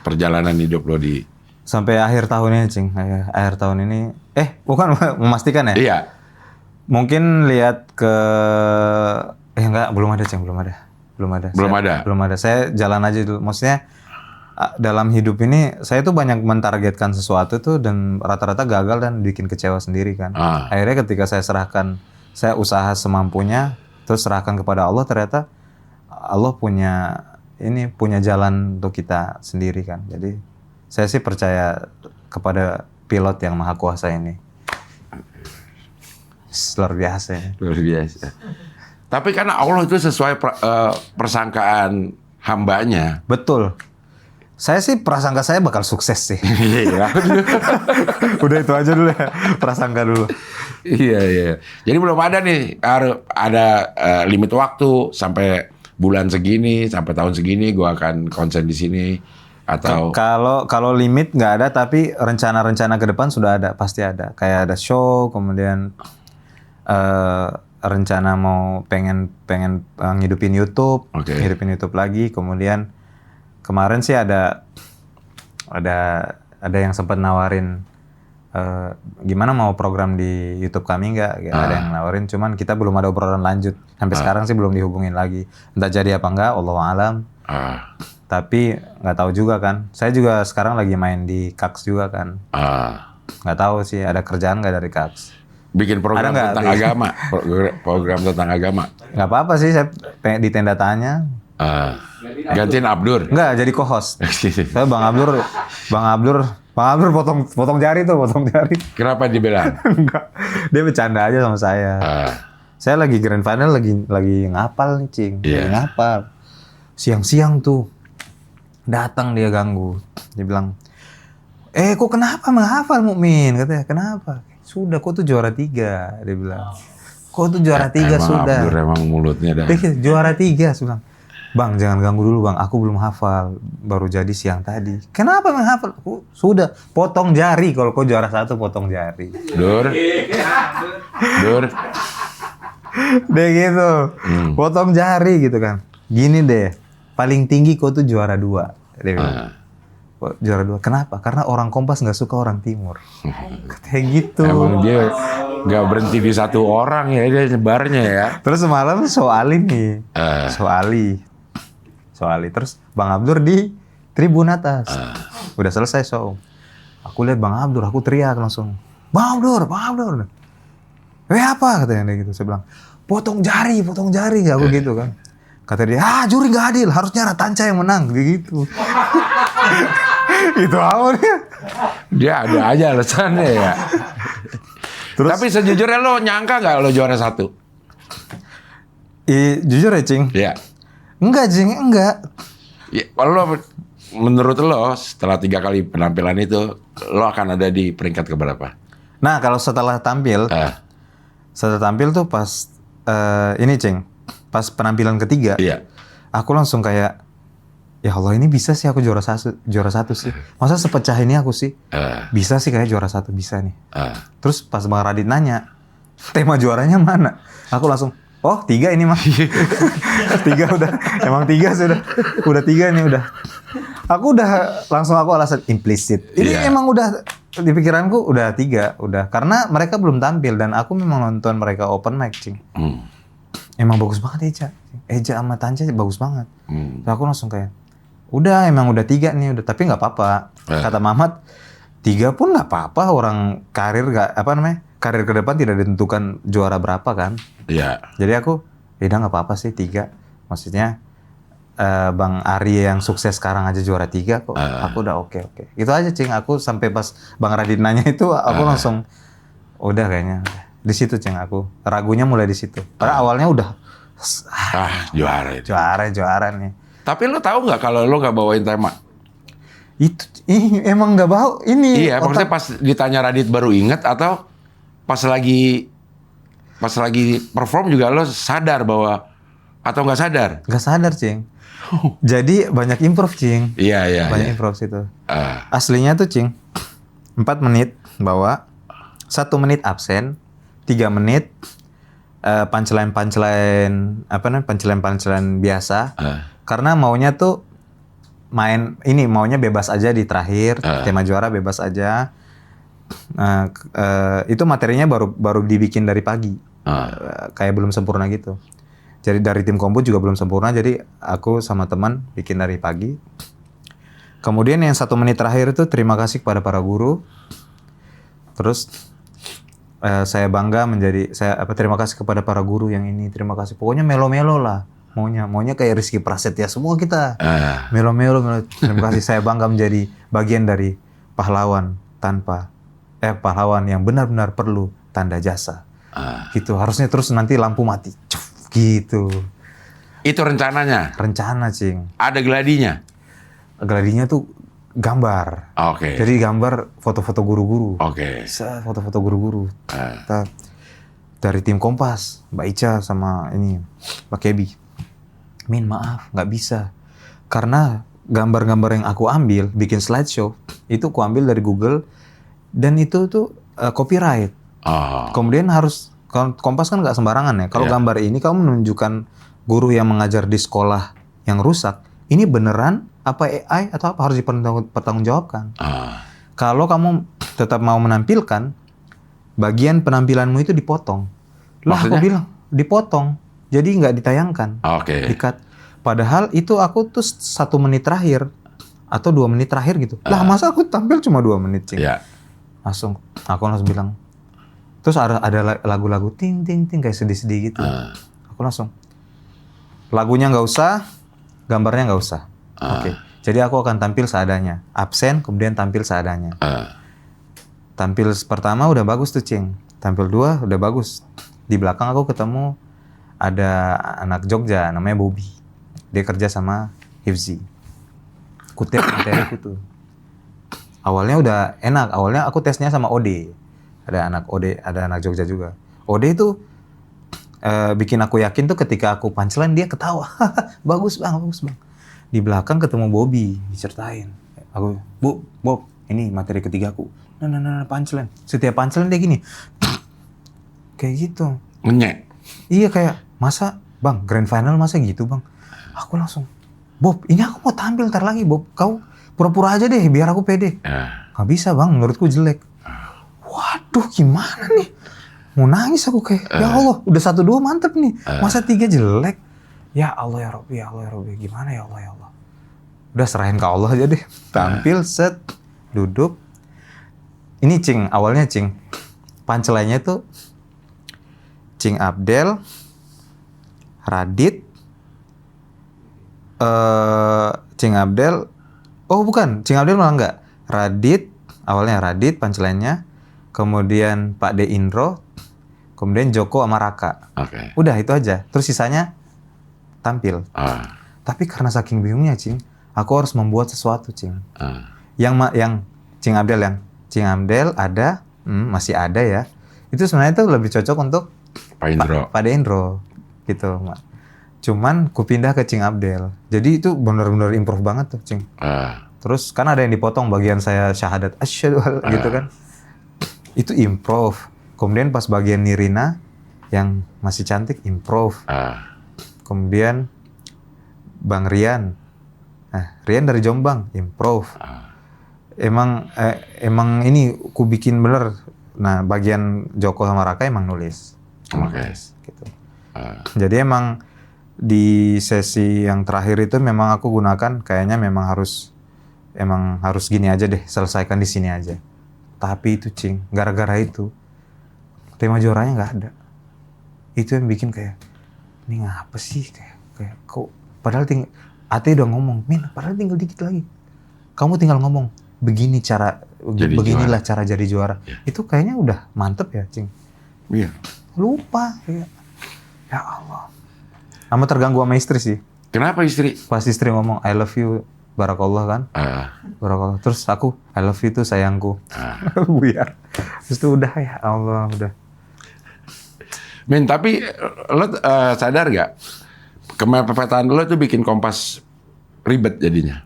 perjalanan hidup lo di? Sampai akhir tahun ini, Cing. Akhir tahun ini. Bukan memastikan ya? Iya. Mungkin lihat ke enggak, belum ada, Cing, belum ada. Saya jalan aja dulu. Maksudnya dalam hidup ini saya tuh banyak mentargetkan sesuatu tuh dan rata-rata gagal dan bikin kecewa sendiri kan. Akhirnya ketika saya usaha semampunya terus serahkan kepada Allah, ternyata Allah punya jalan untuk kita sendiri kan. Jadi saya sih percaya kepada pilot yang maha kuasa ini. Luar biasa ya. Luar biasa. Tapi karena Allah itu sesuai persangkaan hambanya. Betul. Saya sih prasangka saya bakal sukses sih. Iya. Udah itu aja dulu ya, prasangka dulu. Iya. Jadi belum ada nih, ada limit waktu sampai bulan segini, sampai tahun segini gue akan konsen di sini atau kalau limit nggak ada, tapi rencana-rencana ke depan sudah ada, pasti ada. Kayak ada show, kemudian rencana mau pengen ngidupin YouTube, ngidupin YouTube lagi, kemudian kemarin sih ada yang sempat nawarin gimana mau program di YouTube kami nggak? Ada yang nawarin, cuman kita belum ada obrolan lanjut. Sampai sekarang sih belum dihubungin lagi. Entah jadi apa enggak, Allahu a'lam. Tapi nggak tahu juga kan. Saya juga sekarang lagi main di Kaks juga kan. Nggak tahu sih ada kerjaan nggak dari Kaks. Bikin program tentang agama, program tentang agama. Nggak apa-apa sih, saya di tenda tanya. Gantiin Abdur. Enggak, jadi co-host. Saya Bang Abdur potong jari tuh, potong jari. Kenapa dibilang? Enggak, dia bercanda aja sama saya. Saya lagi grand final, lagi ngapal nih, Cing. Lagi ngapal. Siang-siang tuh datang dia ganggu. Dia bilang, kok kenapa menghafal Mukmin? Katanya, kenapa? Sudah, kok tuh juara 3, dia bilang. Kok tuh juara 3 sudah. Abdur emang mulutnya dah. Juara 3, saya bilang. Bang, jangan ganggu dulu Bang, aku belum hafal, baru jadi siang tadi. Kenapa menghafal? Sudah, potong jari, kalau kau juara 1 potong jari. Dur. Deh gitu, potong jari gitu kan. Gini deh, paling tinggi kau tuh juara 2. Dia bilang. Juara 2, kenapa? Karena orang Kompas nggak suka orang Timur. Kayak gitu. Emang dia nggak berhenti di satu orang ya, dia nyebarnya ya. Terus semalam soal ini, soal terus Bang Abdur di tribun atas. Udah selesai show. Aku lihat Bang Abdur, aku teriak langsung. Bang Abdur. Apa katanya dia gitu. Saya bilang, potong jari aku gitu kan. Kata dia, juri nggak adil, harusnya Ratanca yang menang, begitu. Itu apa dia? Dia ada aja alasannya ya. Terus, tapi sejujurnya lo nyangka nggak lo juara 1? Jujur ya, Cing? Iya. Enggak, Cing, enggak. Ya, kalau menurut lo setelah 3 kali penampilan itu, lo akan ada di peringkat keberapa? Nah, kalau setelah tampil tuh pas ini Cing, pas penampilan ketiga, aku langsung kayak, ya Allah ini bisa sih aku juara satu sih. Masa sepecah ini aku sih? Bisa sih kayak juara satu, bisa nih. Terus pas Bang Radit nanya, tema juaranya mana? Aku langsung, oh 3 ini mah. 3 udah, emang 3 sudah. Udah 3 nih udah. Aku alasan implisit. Ini emang udah di pikiranku udah 3, udah. Karena mereka belum tampil dan aku memang nonton mereka open mic, Cing. Emang bagus banget Eja sama Tanja bagus banget. Terus aku langsung kayak, udah emang udah 3 nih udah, tapi nggak apa-apa. Kata Mamat, 3 pun nggak apa-apa, orang karir karir ke depan tidak ditentukan juara berapa kan. Iya. Jadi aku, udah nggak apa-apa sih 3. Maksudnya Bang Ari yang sukses sekarang aja juara 3 kok. Aku udah oke. Gitu aja Cing. Aku sampai pas Bang Radit nanya itu aku langsung udah kayaknya. Di situ Cing aku. Ragunya mulai di situ. Padahal awalnya udah juara itu. Juara nih. Tapi lo tahu nggak kalau lo nggak bawain tema? Itu emang nggak bawa ini. Iya, maksudnya pas ditanya Radit baru inget atau pas lagi perform juga lo sadar bahwa atau nggak sadar? Nggak sadar Cing. Jadi banyak improv Cing. Iya. Banyak improv situ. Aslinya tuh Cing 4 menit bawa, 1 menit absen, 3 menit punchline biasa. Karena maunya tuh maunya bebas aja di terakhir, tema juara bebas aja. Itu materinya baru dibikin dari pagi. Kayak belum sempurna gitu. Jadi dari tim Komput juga belum sempurna, jadi aku sama teman bikin dari pagi. Kemudian yang 1 menit terakhir itu terima kasih kepada para guru. Terus saya bangga terima kasih kepada para guru yang ini, terima kasih. Pokoknya melo-melo lah. Maunya kayak Rizky Prasetya semua kita. Melo-melo. Terima kasih, saya bangga menjadi bagian dari pahlawan yang benar-benar perlu tanda jasa. Gitu, harusnya terus nanti lampu mati. Gitu. Itu rencananya? Rencana, Cing. Ada gladinya? Gladinya tuh gambar. Oke. Jadi gambar foto-foto guru-guru. Oke. Foto-foto guru-guru. Dari tim Kompas, Mbak Ica sama ini, Mbak Kebi. Min, maaf, nggak bisa. Karena gambar-gambar yang aku ambil, bikin slideshow, itu aku ambil dari Google, dan itu tuh copyright. Kemudian harus, Kompas kan nggak sembarangan ya. Kalau gambar ini kamu menunjukkan guru yang mengajar di sekolah yang rusak, ini beneran apa AI atau apa, harus dipertanggungjawabkan. Kalau kamu tetap mau menampilkan, bagian penampilanmu itu dipotong. Lah aku bilang, dipotong. Jadi nggak ditayangkan. Di-cut. Padahal itu aku tuh 1 menit terakhir atau 2 menit terakhir gitu. Lah masa aku tampil cuma 2 menit, Cing. Aku langsung bilang. Terus ada lagu-lagu ting ting ting kayak sedih-sedih gitu. Aku langsung, lagunya nggak usah, gambarnya nggak usah. Jadi aku akan tampil seadanya. Absen, kemudian tampil seadanya. Tampil pertama udah bagus tuh Cing. Tampil 2 udah bagus. Di belakang aku ketemu ada anak Jogja namanya Bobby. Dia kerja sama Hifzi. Kutip materiku tuh. Awalnya udah enak. Awalnya aku tesnya sama Ode. Ada anak Jogja juga. Ode itu bikin aku yakin tuh ketika aku punchline dia ketawa. Bagus bang. Di belakang ketemu Bobby, diceritain. Aku, Bob, ini materi ketigaku. Nah, punchline. Setiap punchline dia gini. Kayak gitu. Ngenyek. Iya kayak, masa bang, grand final masa gitu bang? Aku langsung, Bob, ini aku mau tampil ntar lagi Bob. Kau pura-pura aja deh, biar aku pede. Gak bisa bang, menurutku jelek. Waduh, gimana nih? Mau nangis aku kayak, ya Allah, udah 1-2 mantep nih. Masa 3 jelek? Ya Allah ya Rabbi, gimana ya Allah. Udah serahin ke Allah aja deh. Tampil, set, duduk. Ini Cing, awalnya Cing. Punchline-nya tuh Cing Abdel, Radit, Cing Abdel malah enggak. Radit, awalnya Radit punchline-nya. Kemudian Pak De Indro, kemudian Joko sama Raka. Udah itu aja. Terus sisanya tampil. Tapi karena saking bingungnya Cing, aku harus membuat sesuatu Cing. Yang Cing Abdel ada masih ada ya. Itu sebenarnya itu lebih cocok untuk Pak Dendro gitu. Cuman ku pindah ke Cing Abdel. Jadi itu benar-benar improve banget tuh Cing. Terus kan ada yang dipotong bagian saya syahadat asyhadu gitu kan. Itu improve. Kemudian pas bagian Nirina yang masih cantik improve. Kemudian Bang Rian. Nah, Rian dari Jombang improve. Emang ini ku bikin bener. Nah, bagian Joko sama Raka emang nulis. Gitu. Jadi emang di sesi yang terakhir itu memang aku gunakan kayaknya memang harus gini aja deh, selesaikan di sini aja. Tapi itu Cing, gara-gara itu tema juaranya nggak ada. Itu yang bikin kayak ini ngapa sih kayak kok padahal Ate udah ngomong, Min, padahal tinggal dikit lagi. Kamu tinggal ngomong beginilah cara jadi juara. Yeah. Itu kayaknya udah mantep ya, Cing. Iya. Lupa kayak ya Allah. Sama terganggu sama istri sih. Kenapa istri? Pas istri ngomong I love you barakallah kan. Barakallah. Terus aku I love you tuh sayangku. Buyar. Terus itu udah ya Allah udah. Min, tapi lo sadar gak? Kemepetan lo tuh bikin Kompas ribet jadinya.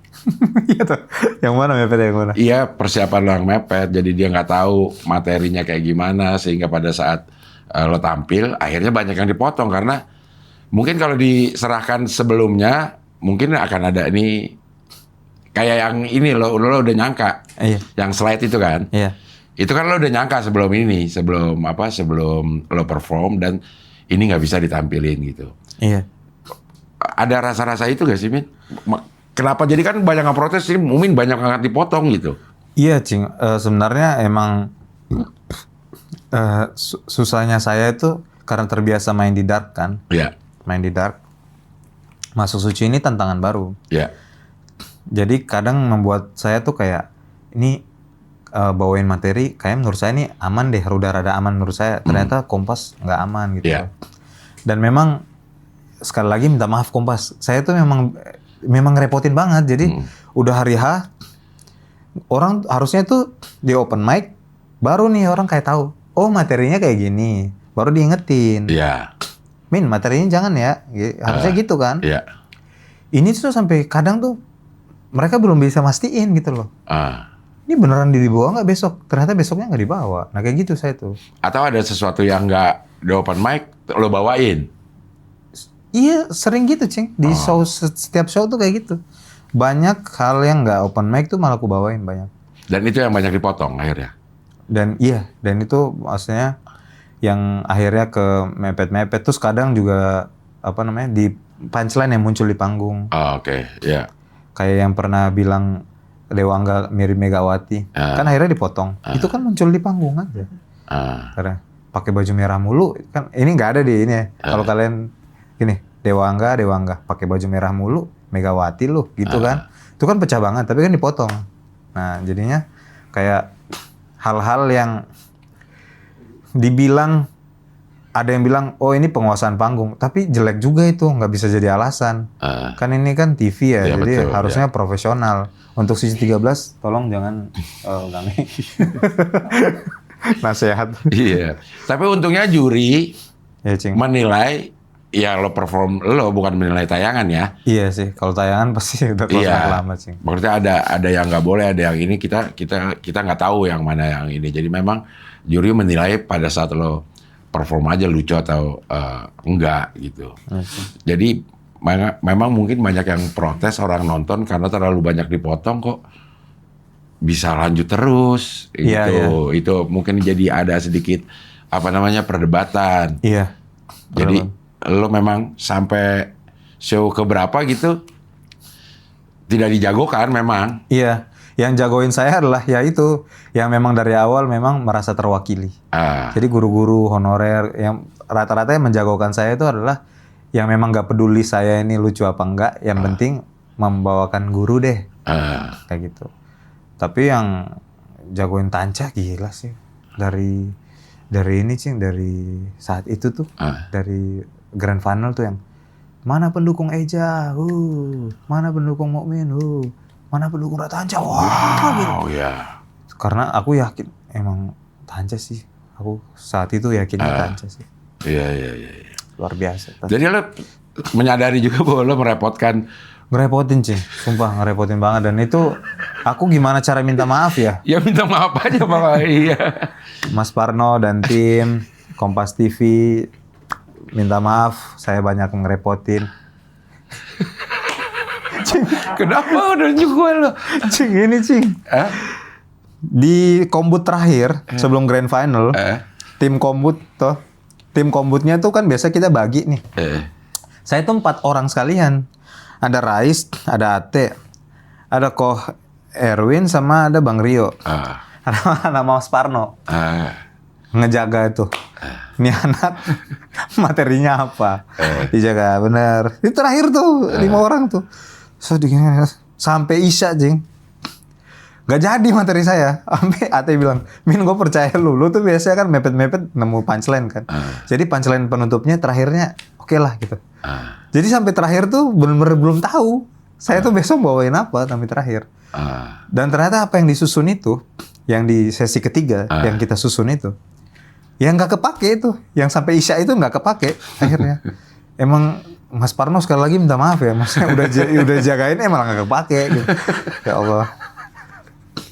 Iya tuh. Yang mana mepet yang mana? Iya, persiapan lo yang mepet. Jadi dia nggak tahu materinya kayak gimana sehingga pada saat lo tampil akhirnya banyak yang dipotong karena mungkin kalau diserahkan sebelumnya mungkin akan ada ini kayak yang ini lo udah nyangka. Iya. Yang slide itu kan. Iya. Itu kan lo udah nyangka sebelum lo perform dan ini nggak bisa ditampilin gitu. Iya. Ada rasa-rasa itu gak sih, Min? Kenapa jadi kan banyak yang protes sih, Mumin banyak yang dipotong gitu. Iya, Cing. Sebenarnya emang susahnya saya itu karena terbiasa main di dark kan. Iya. Main di dark. Masuk suci ini tantangan baru. Iya. Jadi kadang membuat saya tuh kayak ini bawain materi kayak menurut saya ini aman deh, rada aman menurut saya. Ternyata Kompas nggak aman gitu. Iya. Dan memang sekali lagi minta maaf Kompas. Saya tuh memang ngerepotin banget. Jadi udah hari H orang harusnya tuh di open mic baru nih orang kayak tahu. Oh, materinya kayak gini. Baru diingetin. Iya. Min, materinya jangan ya. Harusnya gitu kan. Iya. Ini tuh sampai kadang tuh mereka belum bisa mastiin gitu loh. Ini beneran dibawa nggak besok? Ternyata besoknya nggak dibawa. Nah kayak gitu saya tuh. Atau ada sesuatu yang nggak di open mic lo bawain? Iya, sering gitu, Cing. Di show, setiap show tuh kayak gitu. Banyak hal yang nggak open mic tuh malah aku bawain banyak. Dan itu yang banyak dipotong akhirnya? Dan itu maksudnya yang akhirnya ke mepet-mepet. Terus kadang juga, di punchline yang muncul di panggung. Oke. Iya. Kayak yang pernah bilang Dewa Angga mirip Megawati. Kan akhirnya dipotong. Itu kan muncul di panggung aja. Karena pakai baju merah mulu. Kan ini nggak ada di ini ya. Kalau kalian gini, Dewa Angga pakai baju merah mulu, Megawati lu gitu kan. Itu kan pecah banget, tapi kan dipotong. Nah, jadinya kayak hal-hal yang dibilang ada yang bilang, "Oh, ini penguasaan panggung." Tapi jelek juga itu, nggak bisa jadi alasan. Kan ini kan TV ya, jadi betul, harusnya profesional. Untuk sisi 13 tolong jangan ulangi. Nasihat. Iya. Tapi untungnya juri ya, Cing, menilai ya lo perform lo bukan menilai tayangan ya. Iya sih, kalau tayangan pasti udah lama sih. Maksudnya ada yang nggak boleh, ada yang ini kita nggak tahu yang mana yang ini. Jadi memang juri menilai pada saat lo perform aja lucu atau enggak gitu. Jadi memang mungkin banyak yang protes orang nonton karena terlalu banyak dipotong kok bisa lanjut terus gitu. Yeah. Itu mungkin jadi ada sedikit perdebatan. Iya. Jadi lo memang sampai show keberapa gitu tidak dijagokan memang. Iya, yang jagoin saya adalah ya itu yang memang dari awal memang merasa terwakili. Jadi guru-guru honorer yang rata-rata yang menjagokan saya itu adalah yang memang nggak peduli saya ini lucu apa enggak, yang penting membawakan guru deh, kayak gitu. Tapi yang jagoin Tanca gila sih dari ini Cing, dari saat itu tuh dari Grand Final tuh yang mana pendukung Eja, mana pendukung Mukmin, mana pendukung Tanca, wah gitu. Yeah. Karena aku yakin emang Tanja sih. Aku saat itu yakinnya Tanja sih. Iya. Luar biasa. Jadi lo menyadari juga bahwa lo merepotkan. Ngerepotin Cing, sumpah ngerepotin banget. Dan itu aku gimana cara minta maaf ya? Ya minta maaf aja Pak. Iya. Mas Parno dan tim Kompas TV minta maaf, saya banyak ngerepotin. Cing, kenapa udah juga lo? Cing, ini Cing. Di kombut terakhir sebelum grand final, tim kombutnya tuh kan biasa kita bagi nih. Saya tuh 4 orang sekalian. Ada Rais, ada Ate, ada Koh Erwin, sama ada Bang Rio. Ada Mas Parno. Ngejaga itu. Ini anak materinya apa? Dijaga, bener. Itu terakhir tuh, 5 orang tuh. So, sampai Isya, Jing. Gak jadi materi saya. Sampai Ate bilang, Min, gue percaya lu tuh biasanya kan mepet-mepet nemu punchline kan. Jadi punchline penutupnya terakhirnya oke lah gitu. Jadi sampai terakhir tuh bener-bener belum tahu. Saya tuh besok bawain apa sampai terakhir. Dan ternyata apa yang disusun itu, yang di sesi ketiga, yang kita susun itu, yang nggak kepake itu. Yang sampai Isya itu nggak kepake akhirnya. Emang Mas Parno sekali lagi minta maaf ya. Maksudnya udah jagain emang nggak kepake gitu. Ya Allah.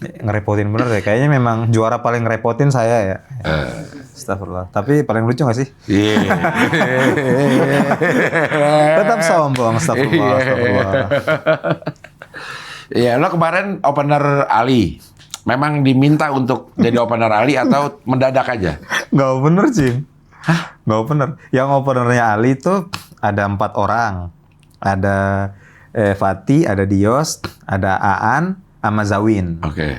Ngerepotin bener deh. Kayaknya memang juara paling ngerepotin saya ya. Astagfirullah. Tapi paling lucu gak sih? Iya. Tetap sombong. Astagfirullah. Iya, lo kemarin opener Ali. Memang diminta untuk jadi opener Ali atau mendadak aja? Gak bener, Cing. Gak bener. Yang openernya Ali itu ada 4 orang. Ada Fatih, ada Dios, ada Aan, sama Zawin. Oke.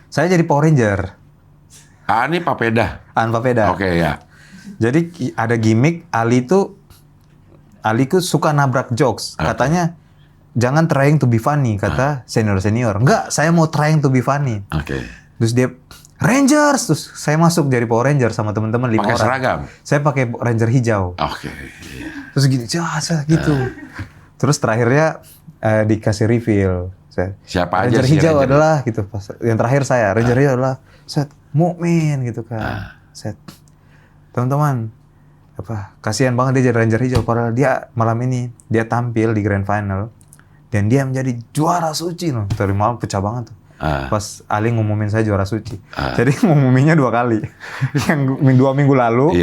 Saya jadi Power Ranger. Aan ini Papeda. Aan Papeda. Oke, ya. Jadi ada gimmick Ali tuh suka nabrak jokes. Katanya jangan trying to be funny, kata senior. Enggak, saya mau trying to be funny. Oke. Terus dia Rangers, terus saya masuk jadi Power Ranger sama teman-teman 5 orang. Pakai seragam. Saya pakai Ranger hijau. Oke. Terus gini, gitu. Terus terakhirnya dikasih reveal. Siapa aja Ranger sih hijau Ranger? adalah gitu. Yang terakhir saya Ranger hijau adalah Mukmin gitu kan. Teman-teman, kasihan banget dia jadi Ranger hijau, padahal dia malam ini dia tampil di grand final dan dia menjadi juara suci loh. Tadi malam pecah banget tuh. Pas Ali ngumumin saya juara suci. Jadi ngumuminnya 2 kali. Yang 2 minggu lalu.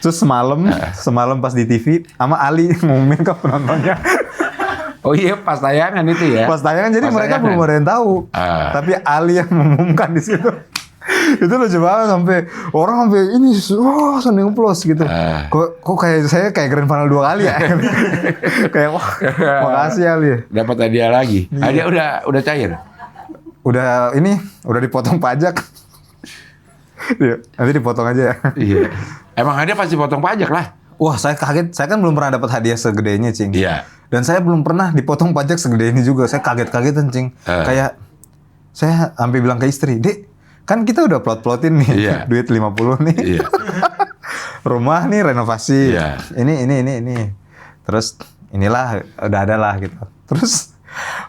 Terus semalam pas di TV sama Ali ngumumin ke penontonnya. Oh iya, pas tayangan itu ya. Pas tayangan, jadi mereka belum ada yang tahu. Tapi Ali yang mengumumkan di situ. Itu lucu banget, sampai orang ini seneng plus gitu. Kok kayak saya kayak grand final 2 kali ya. Kayak wah, makasih Ali. Dapat hadiah lagi. Hadiah udah cair. Udah dipotong pajak. Nanti dipotong aja ya. Iya. Emang hadiah pasti potong pajak lah. Wah, saya kaget. Saya kan belum pernah dapat hadiah segedenya, Cing. Iya. Dan saya belum pernah dipotong pajak segede ini juga. Saya kaget-kagetan, Cing. Kayak saya sampai bilang ke istri, Dek, kan kita udah plot-plotin nih, duit 50 nih. Iya. Rumah nih renovasi. Iya. Ini. Terus inilah udah ada lah gitu. Terus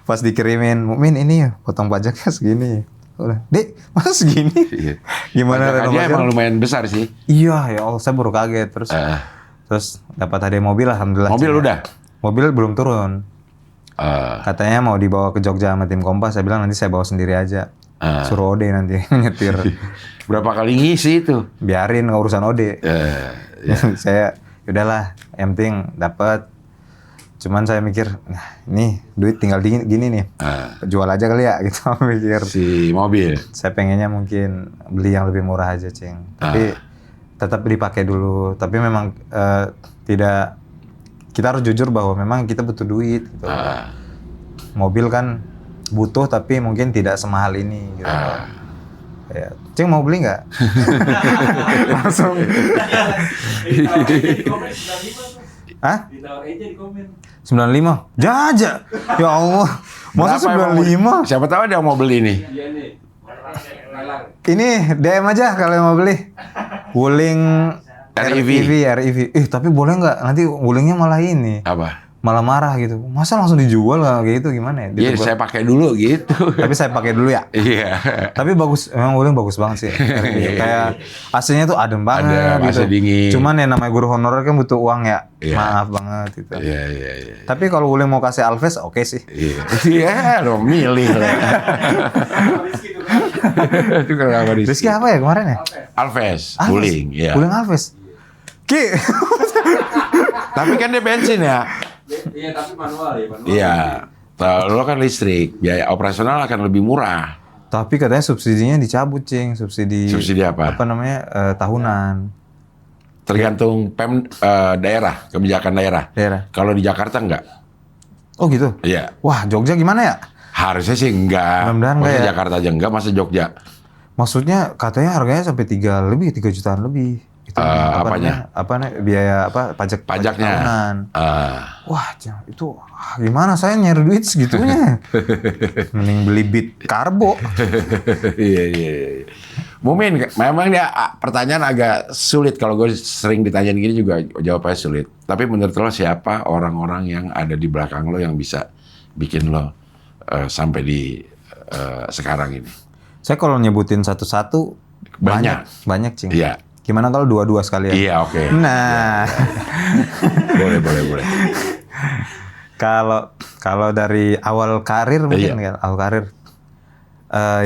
pas dikirimin, Mukmin ini potong pajaknya segini. Udah, Dek, masa segini? Iya. Gimana renovasi? Emang lumayan besar sih. Iya, ya Allah, saya baru kaget. Terus dapat hadiah mobil, alhamdulillah. Mobil udah? Mobil belum turun. Katanya mau dibawa ke Jogja sama tim Kompas. Saya bilang nanti saya bawa sendiri aja. Suruh Ode nanti nyetir. Berapa kali ngisi itu? Biarin urusan Ode. Saya udahlah, yang penting dapat. Cuman saya mikir, nah ini duit tinggal gini nih. Jual aja kali ya gitu mikir. Si mobil. Saya pengennya mungkin beli yang lebih murah aja, Cing. Tapi tetap dipakai dulu. Tapi memang tidak, kita harus jujur bahwa memang kita butuh duit gitu. Mobil kan butuh tapi mungkin tidak semahal ini gitu. Ya, Cing mau beli nggak? Langsung. Hah? 95? Jaja. Ya Allah. Masa 95? Siapa tahu ada yang mau beli nih. Ini DM aja kalau yang mau beli. Wuling REV. Tapi boleh nggak? Nanti Wulingnya malah ini. Apa? malah marah gitu. Masa langsung dijual lah gitu, gimana ya? Iya, saya pakai dulu gitu. Tapi saya pakai dulu ya. Iya. Tapi bagus, memang Wuling bagus banget sih. Kayak aslinya tuh adem banget Ada, gitu. AC dingin. Cuman ya namanya guru honorer kan butuh uang ya. Iya. Maaf banget gitu. Iya. Tapi kalau Wuling mau kasih Alves, oke sih. Iya. Iya, lo milih lah. Itu kenapa Rizky apa ya kemarin ya? Alves, Wuling, iya. Wuling Alves. Ki. Tapi kan dia bensin ya. Iya, tapi manual ya. Iya. Lo kan listrik, biaya operasional akan lebih murah. Tapi katanya subsidinya dicabut, Cing. Subsidi apa? Apa namanya? Tahunan. Tergantung daerah, kebijakan daerah. Kalau di Jakarta enggak. Oh gitu? Iya. Wah, Jogja gimana ya? Harusnya sih enggak. Mudah-mudahan Masa enggak ya. Jakarta aja enggak, masa Jogja. Maksudnya katanya harganya sampai 3 jutaan lebih. Itu apanya? Biaya apa? Pajaknya. Tahunan. Wah, itu gimana saya nyari duit segitunya? Mending beli bit karbo. Iya. Mumin, memang dia pertanyaan agak sulit. Kalau gue sering ditanyain gini juga jawabnya sulit. Tapi menurut lo siapa orang-orang yang ada di belakang lo yang bisa bikin lo sampai di sekarang ini? Saya kalau nyebutin satu-satu banyak, Cing. Iya. Gimana kalau dua-dua sekalian? Iya, oke. Nah. Boleh. Kalau dari awal karir mungkin kan, awal karir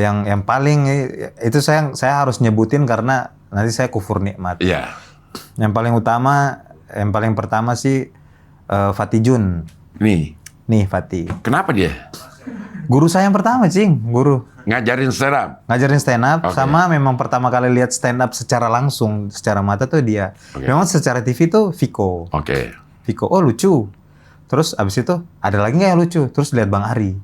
yang paling itu saya harus nyebutin karena nanti saya kufur nikmat. Iya. Yang paling pertama sih Fatih Jun. Nih Fatih. Kenapa dia? Guru saya yang pertama, Cing. Guru. Ngajarin stand up sama memang pertama kali lihat stand up secara langsung, secara mata tuh dia. Memang secara TV tuh Viko. Viko, oh lucu. Terus abis itu ada lagi nggak yang lucu? Terus lihat Bang Ari.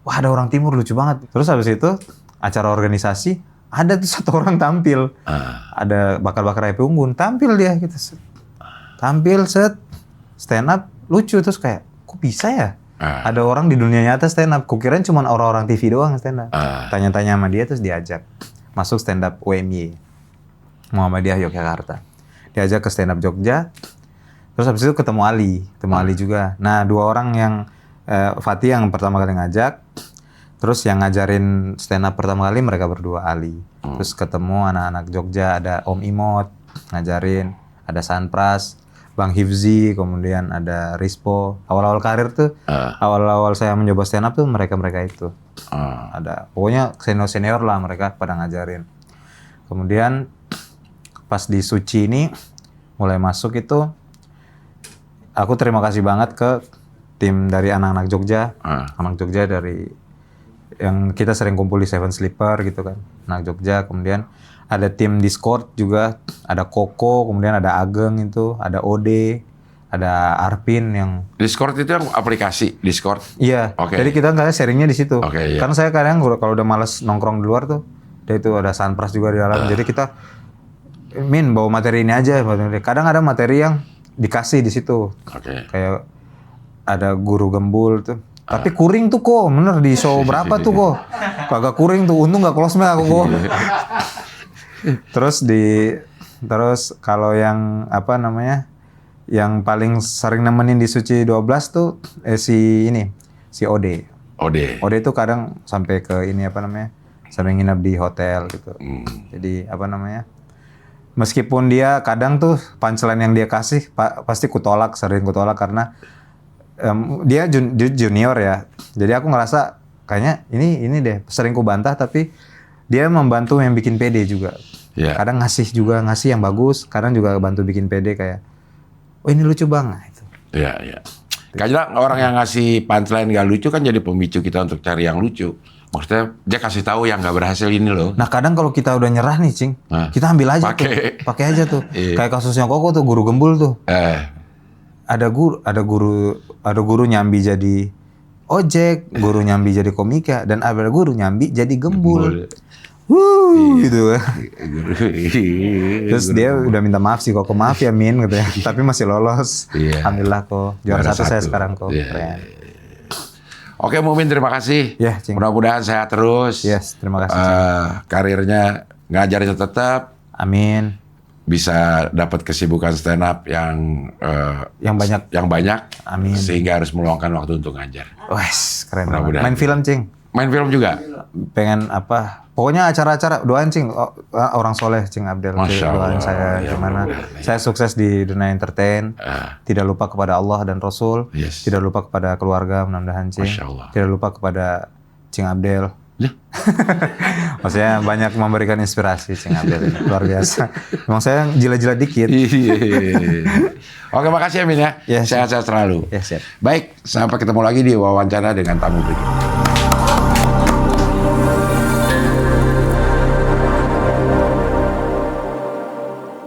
Wah, ada orang timur lucu banget. Terus abis itu acara organisasi ada tuh satu orang tampil. Ada bakar-bakar api unggun, tampil dia gitu. Tampil stand up lucu, terus kayak kok bisa ya? Ada orang di dunia nyata stand up. Kukirain cuma orang-orang TV doang stand up. Tanya-tanya sama dia terus diajak masuk stand up UMY Muhammadiyah Yogyakarta. Diajak ke stand up Jogja. Terus habis itu ketemu Ali juga. Nah, dua orang yang Fatih yang pertama kali ngajak, terus yang ngajarin stand up pertama kali mereka berdua Ali. Terus ketemu anak-anak Jogja, ada Om Imot ngajarin, ada Sanpras, Bang Hifzi, kemudian ada Rispo. Awal-awal karir tuh, awal-awal saya mencoba stand up tuh mereka itu. Ada, pokoknya senior lah mereka pada ngajarin. Kemudian pas di Suci ini mulai masuk itu, aku terima kasih banget ke tim dari anak-anak Jogja, anak Jogja dari yang kita sering kumpul di Seven Sleeper gitu kan, anak Jogja. Kemudian ada tim Discord juga, ada Koko, kemudian ada Ageng itu, ada Ode, ada Arpin yang... Discord itu yang aplikasi Discord? Iya, jadi kita nggak sharingnya di situ. Iya. Karena saya kadang kalau udah males nongkrong di luar tuh, dia itu ada Sanpras juga di dalam. Jadi kita, bawa materi ini aja. Kadang ada materi yang dikasih di situ. Kayak ada guru gembul tuh. Tapi kuring tuh kok, bener di show berapa tuh kok. Kagak kuring tuh, untung gak close mail aku kok. Terus kalau yang yang paling sering nemenin di Suci 12 tuh si Ode. Ode itu kadang sampai ke sampai nginep di hotel gitu. Jadi meskipun dia kadang tuh punchline yang dia kasih pasti sering kutolak karena dia junior ya. Jadi aku ngerasa kayaknya ini deh sering kubantah, tapi dia membantu yang bikin PD juga. Kadang ngasih yang bagus, kadang juga bantu bikin PD kayak, oh ini lucu banget. Iya. Kadang orang yang ngasih punchline gak lucu kan jadi pemicu kita untuk cari yang lucu. Maksudnya dia kasih tahu yang gak berhasil ini loh. Nah kadang kalau kita udah nyerah nih, Cing, kita ambil aja pakai aja tuh. Kayak kasusnya Koko tuh, guru gembul tuh. Ada guru nyambi jadi ojek, guru nyambi jadi komika, dan ada guru nyambi jadi gembul. Gitu. Terus dia udah minta maaf sih Koko, maaf ya Min gitu ya. Tapi masih lolos. Alhamdulillah kok. Juara satu saya sekarang kok. Oke Mumin, terima kasih. Mudah-mudahan sehat terus. Terima kasih. Karirnya ngajarin tetap. Amin. bisa dapat kesibukan stand up yang banyak. Amin. Sehingga harus meluangkan waktu untuk ngajar. Wes, keren banget. Mudah-mudahan. Main film, Cing. Main film juga? Pengen apa? Pokoknya acara-acara doain, Cing. Orang soleh, Cing Abdel. Masya Allah. Doain saya Ya, gimana. Saya sukses di dunia entertain. Tidak lupa kepada Allah dan Rasul. Yes. Tidak lupa kepada keluarga, mudah-mudahan, Cing. Masya Allah. Tidak lupa kepada Cing Abdel. Ya. Maksudnya banyak memberikan inspirasi, Cing Abdel. Luar biasa. Emang saya jilat-jilat dikit. Oke, makasih Amin ya. Yes. Sehat-sehat selalu. Ya, siap. Baik, sampai ketemu lagi di wawancara dengan tamu berikutnya.